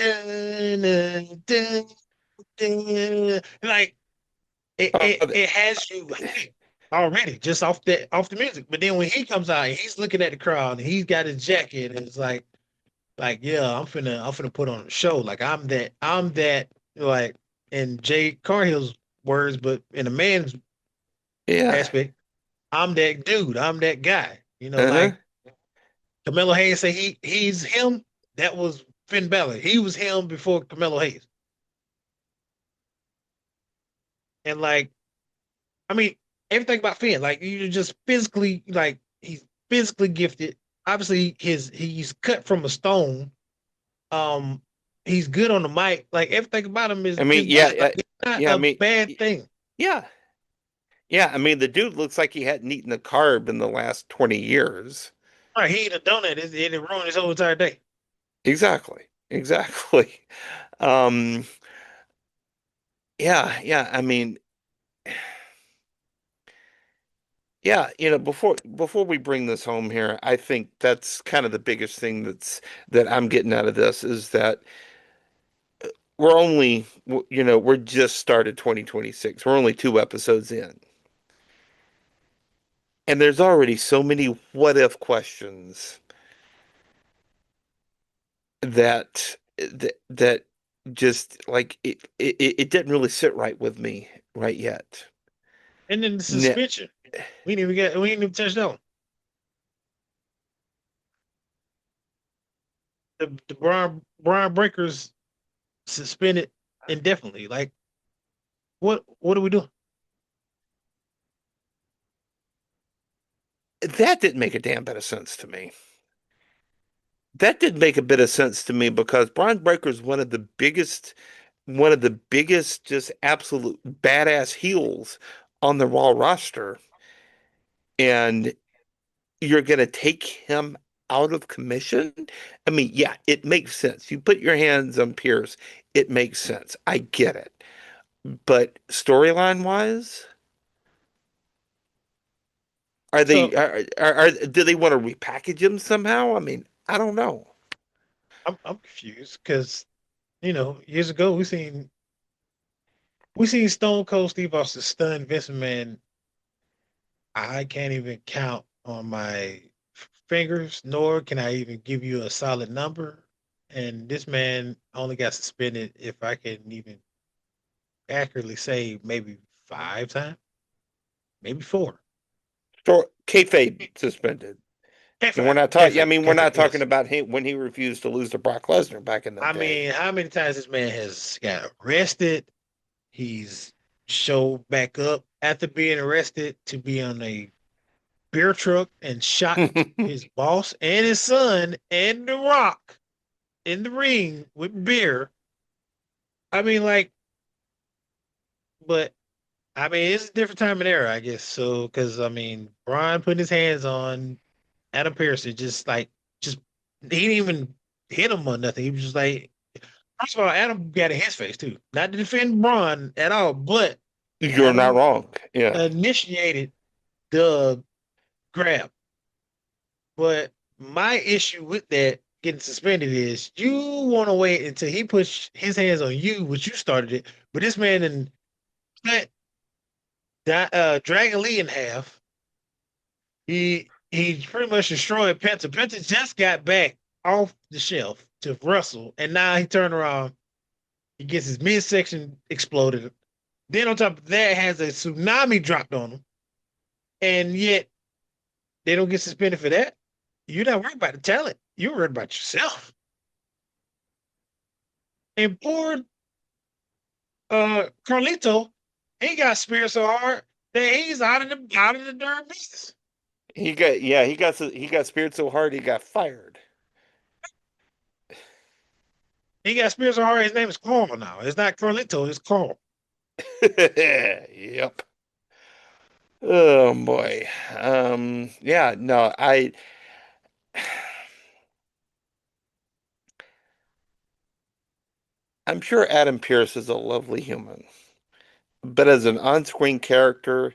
it, Uh, it, it has you hyped already just off the music. But then when he comes out and he's looking at the crowd and he's got his jacket and it's like yeah, I'm finna put on a show. Like I'm that like in Jay Carhill's words, but in a man's yeah. aspect, I'm that dude. I'm that guy. Uh-huh. Like Camelo Hayes say he's him. That was Finn Balor. He was him before Camelo Hayes. And like, I mean, everything about Finn, like you're just physically like he's physically gifted. Obviously, he's cut from a stone. Um, he's good on the mic. Like everything about him I is mean, good. Like it's not yeah, I a mean, bad thing. yeah. Yeah, I mean, the dude looks like he hadn't eaten a carb in the last 20 years. All right, he ate a donut. It ruined his whole entire day. Exactly. Exactly. Um, yeah, I mean, yeah, before we bring this home here, I think that's kind of the biggest thing that I'm getting out of this is that we're just started 2026. We're only 2 episodes in. And there's already so many what if questions that just like it didn't really sit right with me right yet. And then the Ne- suspension. We didn't even touch that one. The Brian Breakers suspended indefinitely. Like what are we doing? that didn't make a damn bit of sense to me. That didn't make a bit of sense to me because Brian Breaker is one of the biggest, just absolute badass heels on the Raw roster, and you're going to take him out of commission? I mean, yeah, it makes sense. You put your hands on Pierce, it makes sense. I get it. But storyline wise, So do they want to repackage him somehow? I mean, I don't know. I'm confused because years ago we seen Stone Cold Steve Austin stun Vince McMahon. I can't even count on my fingers, nor can I even give you a solid number. And this man only got suspended, if I can even accurately say, maybe 5 times, maybe four. Kayfabe suspended. And we're Cafe, not talking. I cafe, mean, we're cafe. not talking Yes. about him when he refused to lose to Brock Lesnar back in the I day. mean, how many times this man has got arrested? He's showed back up after being arrested to be on a beer truck and shot his boss and his son and The Rock in the ring with beer. I mean, like, but I mean, it's a different time and era, I guess. So, because I mean, Brian putting his hands on Adam Pearson, just he didn't even hit him or nothing. He was just like, First of all, Adam got in his face too. Not to defend Braun at all, but You're not Adam wrong. Yeah. initiated the grab. But my issue with that getting suspended is you want to wait until he puts his hands on you, which you started it. But this man and cut Dragon Lee in half. He pretty much destroyed Penta. Penta just got back off the shelf to wrestle, and now he turned around. He gets his midsection exploded. Then on top of that, has a tsunami dropped on him, and yet they don't get suspended for that. You're not worried about the talent. You're worried about yourself. And poor Carlito, he got speared so hard that he's out of the darn business. He got speared so hard he got fired. He got speared so hard his name is Carl now. It's not Carlito, it's Carl. Yep. Oh boy. Yeah, no, I'm sure Adam Pearce is a lovely human, but as an on-screen character,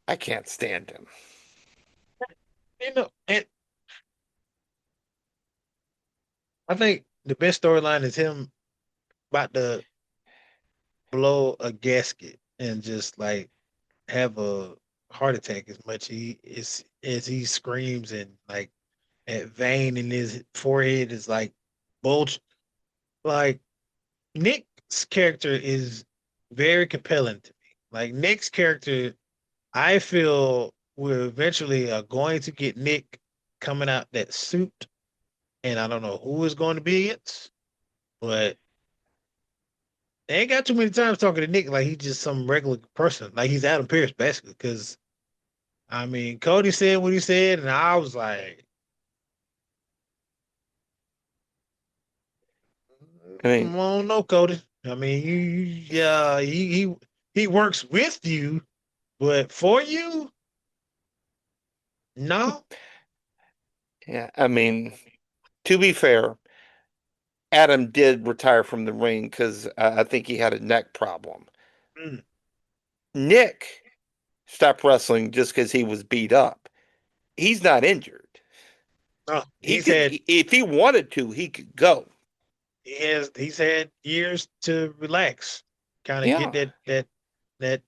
I can't stand him. And I think the best storyline is him about to blow a gasket and just like have a heart attack as much as he screams and like that vein in his forehead is like bulge. Like Nick's character is very compelling to me. Like Nick's character, I feel we're eventually going to get Nick coming out that suit, and I don't know who is going to be against, but they ain't got too many times talking to Nick like he's just some regular person, like he's Adam Pearce basically. Because I mean, Cody said what he said, and I was like, I mean, I don't know, Cody. I mean, yeah, he works with you, but for you, no. yeah, I mean, to be fair, Adam did retire from the ring because I think he had a neck problem. Mm, Nick stopped wrestling just because he was beat up. He's not injured. no, He could, he's if he wanted to, he could go. had years to relax, kind of get Yeah. that.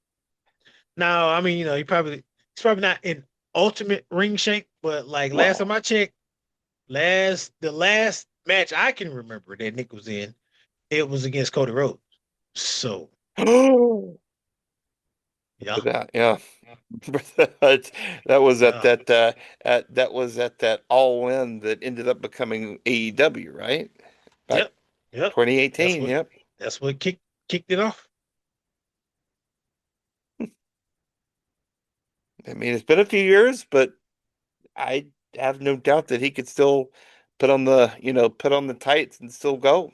Now, I mean, he's probably not in ultimate ring shape, but like last No. time I checked, the last match I can remember that Nick was in, it was against Cody Rhodes. So yeah, That, yeah. That was yeah, that was at that All In that ended up becoming AEW, right? Back yep, yep. That's 2018. what Yep. that's what kicked it off. I mean, it's been a few years, but I have no doubt that he could still put on the tights and still go.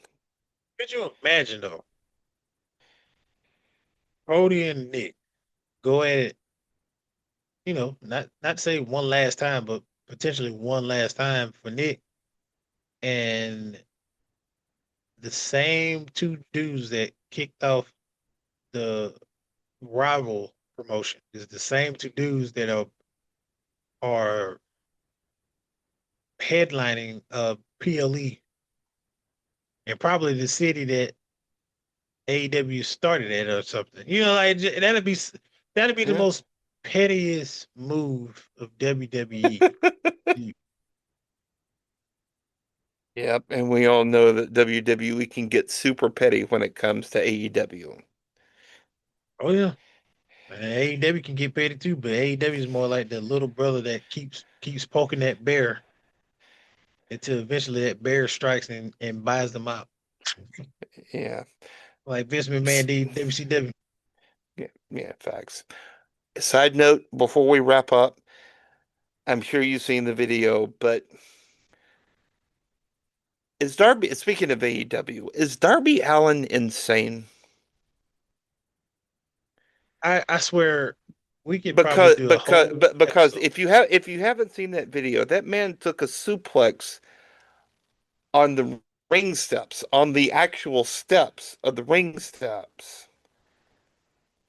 Could you imagine though, Cody and Nick go at it, not say one last time, but potentially one last time for Nick and the same two dudes that kicked off the rival promotion is the same two dudes that are headlining PLE and probably the city that AEW started at or something. Like that'd be the Yeah. most pettiest move of WWE. Yep, and we all know that WWE can get super petty when it comes to AEW. Oh yeah. And AEW can get petty too, but AEW is more like the little brother that keeps poking that bear until eventually that bear strikes and buys them out. Yeah. Like Vince McMahon did WCW. Yeah, yeah, facts. Side note, before we wrap up, I'm sure you've seen the video, but is Darby, speaking of AEW, is Darby Allin insane? I swear we could probably do a whole Because episode. if you haven't seen that video, that man took a suplex on the ring steps, on the actual steps of the ring steps,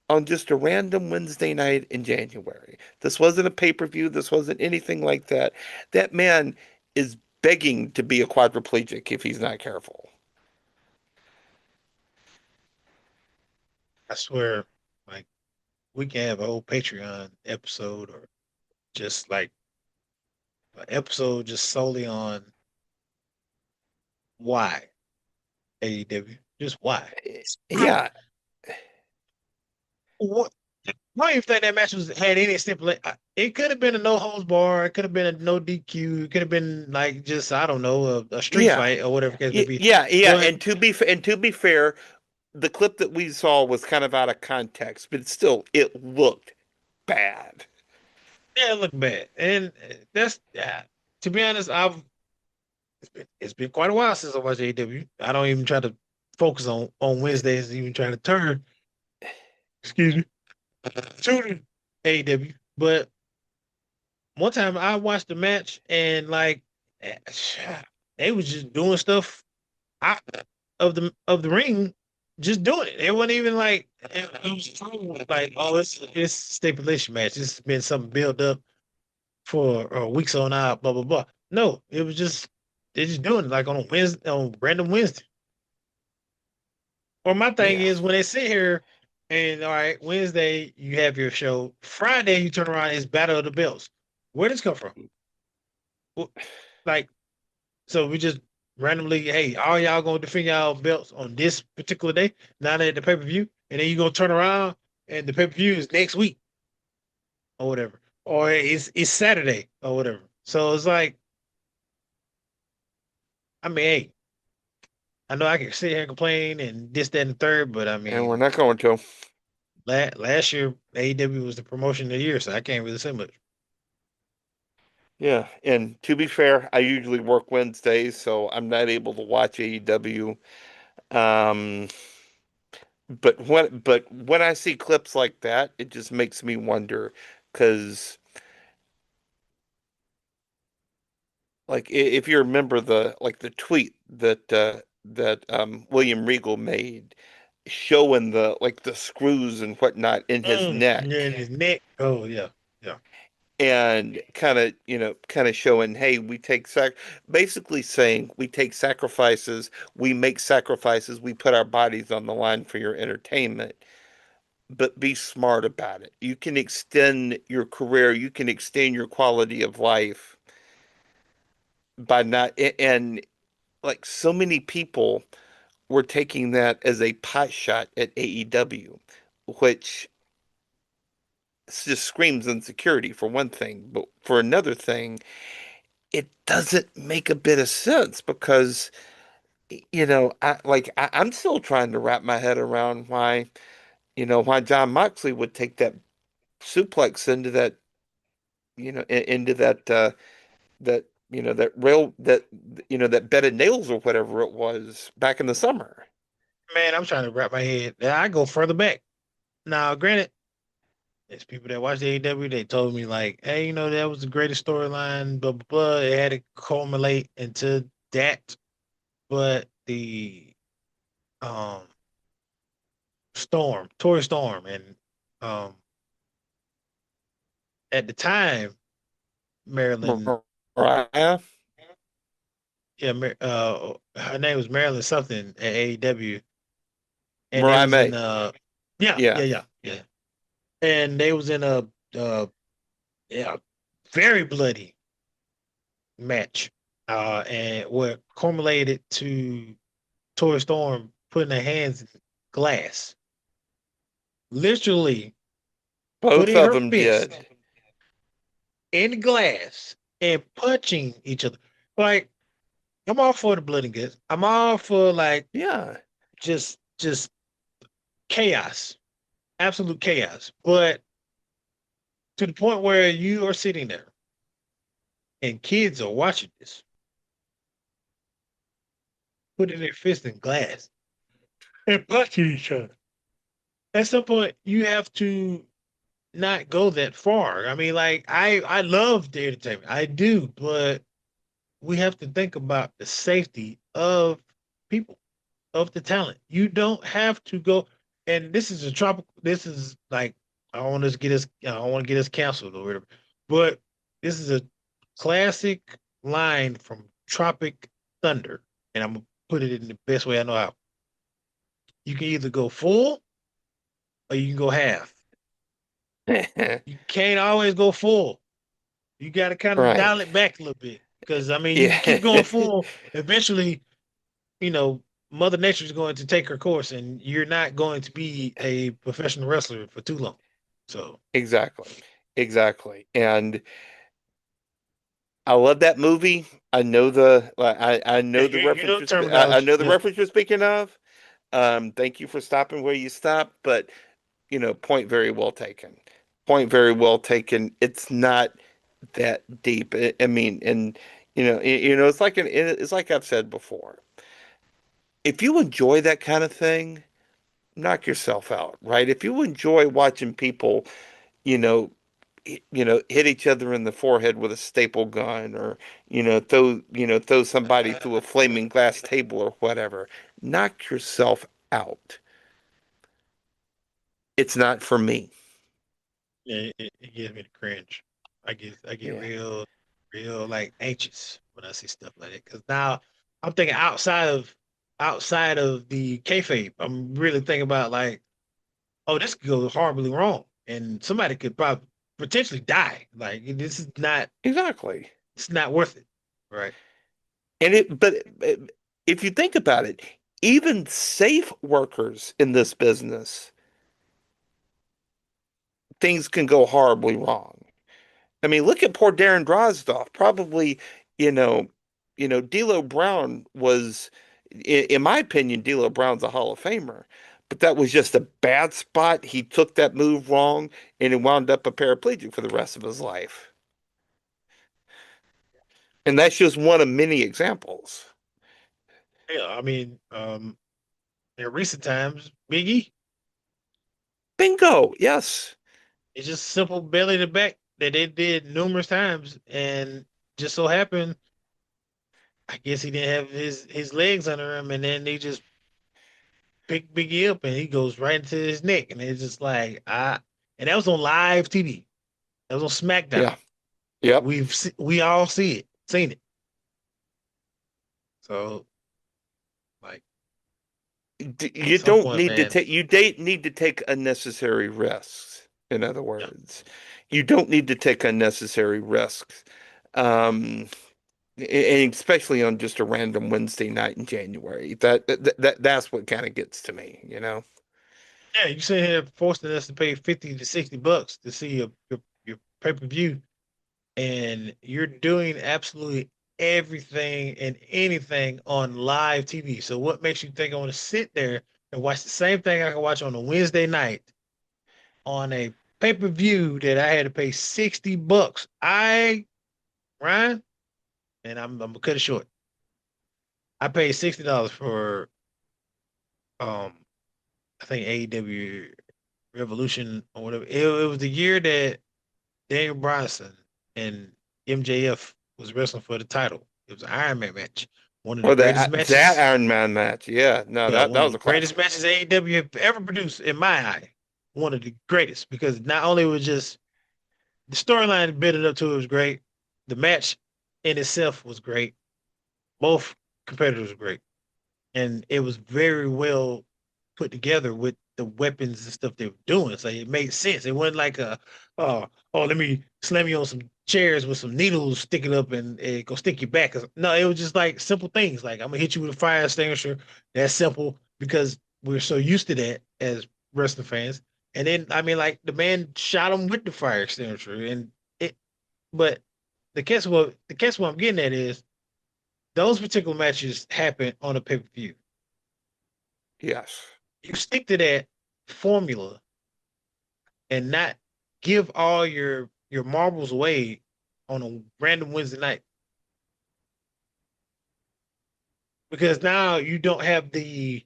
on just a random Wednesday night in January. This wasn't a pay-per-view. This wasn't anything like that. That man is begging to be a quadriplegic if he's not careful. I swear, like we can have a whole Patreon episode or just like an episode just solely on why AEW, just why. Yeah, What? I don't even think that match was had any stipulation. It could have been a no holds bar. It could have been a no DQ. It could have been like just I don't know a street yeah, fight or whatever the case may be. yeah. But And to be fair, the clip that we saw was kind of out of context, but still, it looked bad. yeah, it looked bad. And that's to be honest, I've it's been quite a while since I watched AEW. I don't even try to focus on Wednesdays, even trying to turn, excuse me, to AEW. But one time I watched the match and like eh, they was just doing stuff out of the ring, just doing it. It wasn't even like it was like oh it's stipulation match. It's been something built up for weeks on out, blah blah blah. No, it was just they're just doing it like on a Wednesday on random Wednesday. Or my thing Yeah, is when they sit here and all right, Wednesday you have your show, Friday you turn around it's Battle of the Belts. Where did this come from? Well, like so we just randomly, hey, all y'all gonna defend y'all belts on this particular day, not at the pay per view, and then you gonna turn around and the pay per view is next week or whatever, or it's Saturday or whatever. So it's like, I mean, hey, I know I can sit here and complain and this, that, and the third, but I and we're mean, not going to. last year AEW was the promotion of the year, so I can't really say much. Yeah, and to be fair, I usually work Wednesdays, so I'm not able to watch AEW. Um, but when I see clips like that, it just makes me wonder, because if you remember the tweet that William Regal made showing the screws and whatnot in his Yeah, in neck, his neck. Oh yeah, yeah. and kind of showing, hey, we take basically saying we take sacrifices, we make sacrifices, we put our bodies on the line for your entertainment, but be smart about it. You can extend your career, you can extend your quality of life by not, and like so many people were taking that as a pot shot at AEW, which just screams insecurity for one thing, but for another thing, it doesn't make a bit of sense because I'm still trying to wrap my head around why John Moxley would take that suplex into into that that rail that bed of nails or whatever it was back in the summer. Man, I'm trying to wrap my head. I go further back. Now, granted, there's people that watch the AEW, they told me like, hey, that was the greatest storyline, blah blah blah. It had to culminate into that. But the um Tori Storm, and um at the time, Marilyn, Mariah, yeah, her name was Marilyn something at AEW, and they Mariah was in May. yeah, yeah, Yeah. yeah, yeah. And they was in a yeah, very bloody match. And what culminated to Tori Storm putting her hands in glass, literally Both putting of her them fist did. in glass and punching each other. Like, I'm all for the blood and guts. I'm all for like Yeah. just chaos, absolute chaos. But to the point where you are sitting there and kids are watching this, putting their fist in glass and punching each other. At some point, you have to not go that far. I mean, like I love the entertainment, I do, but we have to think about the safety of people, of the talent. You don't have to go. And this is a tropical. This is like I don't want us to get us. I don't want to get us canceled or whatever. But this is a classic line from Tropic Thunder, and I'm gonna put it in the best way I know how. You can either go full or you can go half. You can't always go full. You got to kind of Right. dial it back a little bit because I mean, you keep going Yeah. full. Eventually, you know, Mother Nature is going to take her course, and you're not going to be a professional wrestler for too long. So, Exactly. Exactly. And I love that movie. I yeah, know the you reference know the terminology. I know the Yeah, reference you're speaking of. Thank you for stopping where you stopped, but point very well taken. Point very well taken. It's not that deep. I mean, and it's like I've said before. If you enjoy that kind of thing, knock yourself out, right? If you enjoy watching people, you know, hit each other in the forehead with a staple gun, or throw somebody through a flaming glass table or whatever, knock yourself out. It's not for me. yeah, it gives me the cringe. I get Yeah, real like anxious when I see stuff like that because now I'm thinking outside of the kayfabe. I'm really thinking about like, oh, this could go horribly wrong, and somebody could probably potentially die. Like this is not exactly. it's not worth it, right? But if you think about it, even safe workers in this business, things can go horribly wrong. I mean, look at poor Darren Drozdoff. Probably, you know, D'Lo Brown was, in my opinion, D'Lo Brown's a Hall of Famer. But that was just a bad spot. He took that move wrong, and he wound up a paraplegic for the rest of his life. And that's just one of many examples. Yeah, I mean, in recent times, Biggie, Bingo. Yes. it's just simple belly to back that they did numerous times, and just so happened, I guess he didn't have his legs under him, and then they just pick Biggie up, and he goes right into his neck, and it's just like and that was on live TV. That was on Yeah. SmackDown. Yep. We all seen it. So like at You some don't point, need to man, take you date need to take unnecessary risks. In other yeah, words, you don't need to take unnecessary risks, um, and especially on just a random Wednesday night in January. That's what kind of gets to me, you know? yeah, you sit here forcing us to pay $50 to $60 to see your pay per view, and you're doing absolutely everything and anything on live TV. So what makes you think I want to sit there and watch the same thing I can watch on a Wednesday night on a pay per view that I had to pay $60? Ryan, and I'm gonna cut it short. I paid $60 for um I think AEW Revolution or whatever. It was the year that Daniel Bryanson and MJF was wrestling for the title. It was an Iron Man match, one of the Or greatest that matches. Iron Man match. Yeah, no, Yeah, that one of was the a greatest classic. matches AEW have ever produced in my eye. One of the greatest because not only was just the storyline building up to it was great, the match in itself was great. Both competitors were great, and it was very well put together with the weapons and stuff they were doing. So it made sense. It wasn't like let me slam you on some chairs with some needles sticking up and go stick you back. No, it was just like simple things. Like I'm gonna hit you with a fire extinguisher. That's simple because we're so used to that as wrestling fans. And then I mean, like the man shot him with the fire extinguisher, and it. But the catch what I'm getting at is those particular matches happen on a pay per view. Yes. You stick to that formula and not give all your marbles away on a random Wednesday night because now you don't have the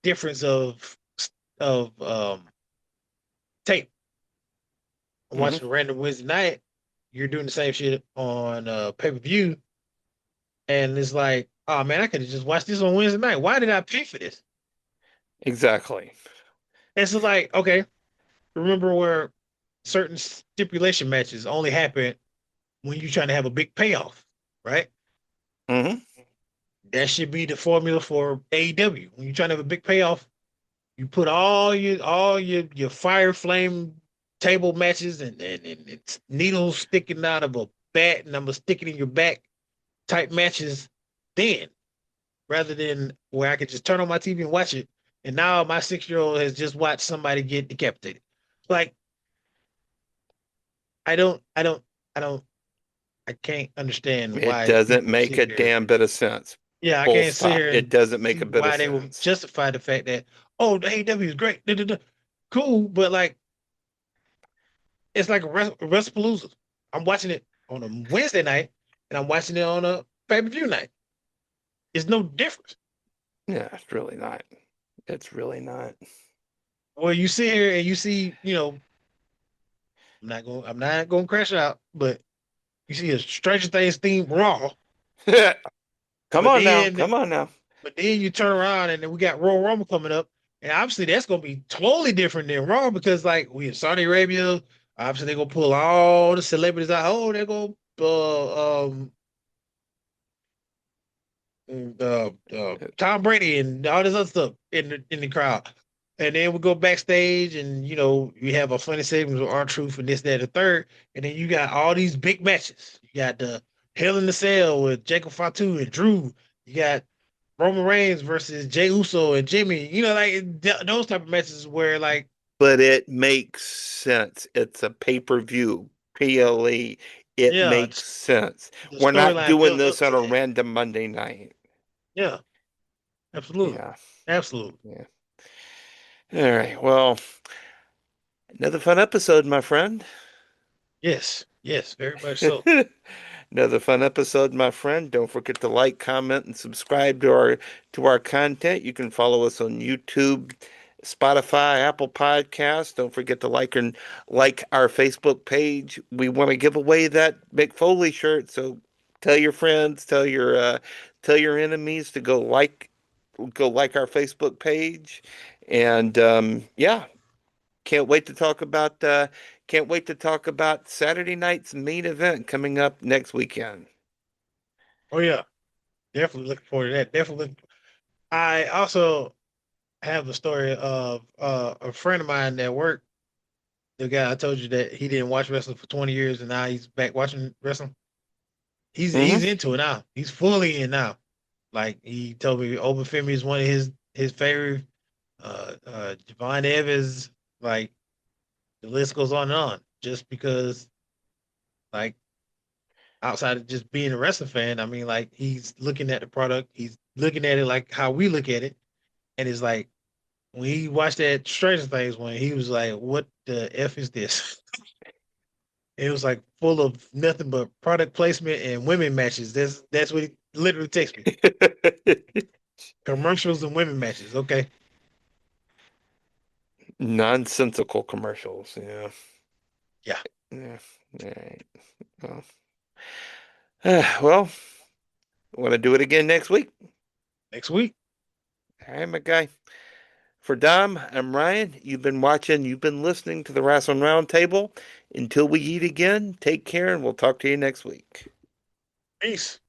difference of tape. Hmm. Watching a random Wednesday night, you're doing the same shit on pay per view, and it's like Oh man, I could have just watched this on Wednesday night. Why did I pay for this? Exactly. It's just like, okay, remember where certain stipulation matches only happen when you're trying to have a big payoff, right? Hmm. That should be the formula for AEW. When you're trying to have a big payoff, you put all your fire flame table matches and it's needles sticking out of a bat and I'm gonna stick it in your back type matches then, rather than where I could just turn on my TV and watch it. And now my 6 year old has just watched somebody get decapitated. Like I don't, I don't, I can't understand It why doesn't people make sit a here. damn bit of sense. Yeah, I Full can't sit stop. here It and doesn't make see a bit of why they would sense. justify the fact that, oh, the AEW is great. Da, da, da. Cool, but like it's like a Wrestlepalooza. I'm watching it on a Wednesday night and I'm watching it on a pay-per-view night. It's no difference. Yeah, it's really not. It's really not. Where you sit here and you see, I'm not gonna crash out, but you see a Stranger Things theme Raw, Come but on now. then Come on now. but then you turn around and then we got Royal Rumble coming up, and obviously that's gonna be totally different than Raw because like we in Saudi Arabia, obviously they're gonna pull all the celebrities out. Oh, they're gonna Tom Brady and all this other stuff in the crowd. And then we go backstage and you have a funny segment with R-Truth and this, that, and the third. And then you got all these big matches. You got the Hell in the Cell with Jacob Fatu and Drew. You got Roman Reigns versus Jey Uso and Jimmy. Like those type of matches where like, But it makes sense. It's a pay-per-view, PLE. It yeah, makes sense. the We're not storyline doing builds this up on to a that. random Monday night. Yeah, absolutely. Yeah. Absolutely. Yeah. All right. Well, another fun episode, my friend. Yes. Yes, very much so. Another fun episode, my friend. Don't forget to like, comment, and subscribe to our content. You can follow us on YouTube, Spotify, Apple Podcasts. Don't forget to like our Facebook page. We want to give away that Mick Foley shirt, so tell your friends, tell your enemies to go like our Facebook page. And yeah, can't wait to talk about Saturday night's main event coming up next weekend. Oh yeah. Definitely looking forward to that. I also have a story of a friend of mine that worked. The guy I told you that he didn't watch wrestling for 20 years, and now he's back watching wrestling. He's Hmm. into it now. He's fully in now. Like he told me, Open Femi is one of his favorite. Javon Evans, like the list goes on and on. Just because, like, outside of just being a wrestling fan, I mean, like he's looking at the product, he's looking at it like how we look at it, and it's like when he watched that Stranger Things when he was like, "What the f is this?" It was like full of nothing but product placement and women matches. That's what he literally texted me. Commercials and women matches. Okay, Nonsensical commercials. Yeah. yeah. Yeah. All right. Well, well, want to do it again next week? Next week. All right, my guy. For Dom, I'm Ryan. You've been listening to the Wrestling Roundtable. Until we eat again, take care and we'll talk to you next week. Peace.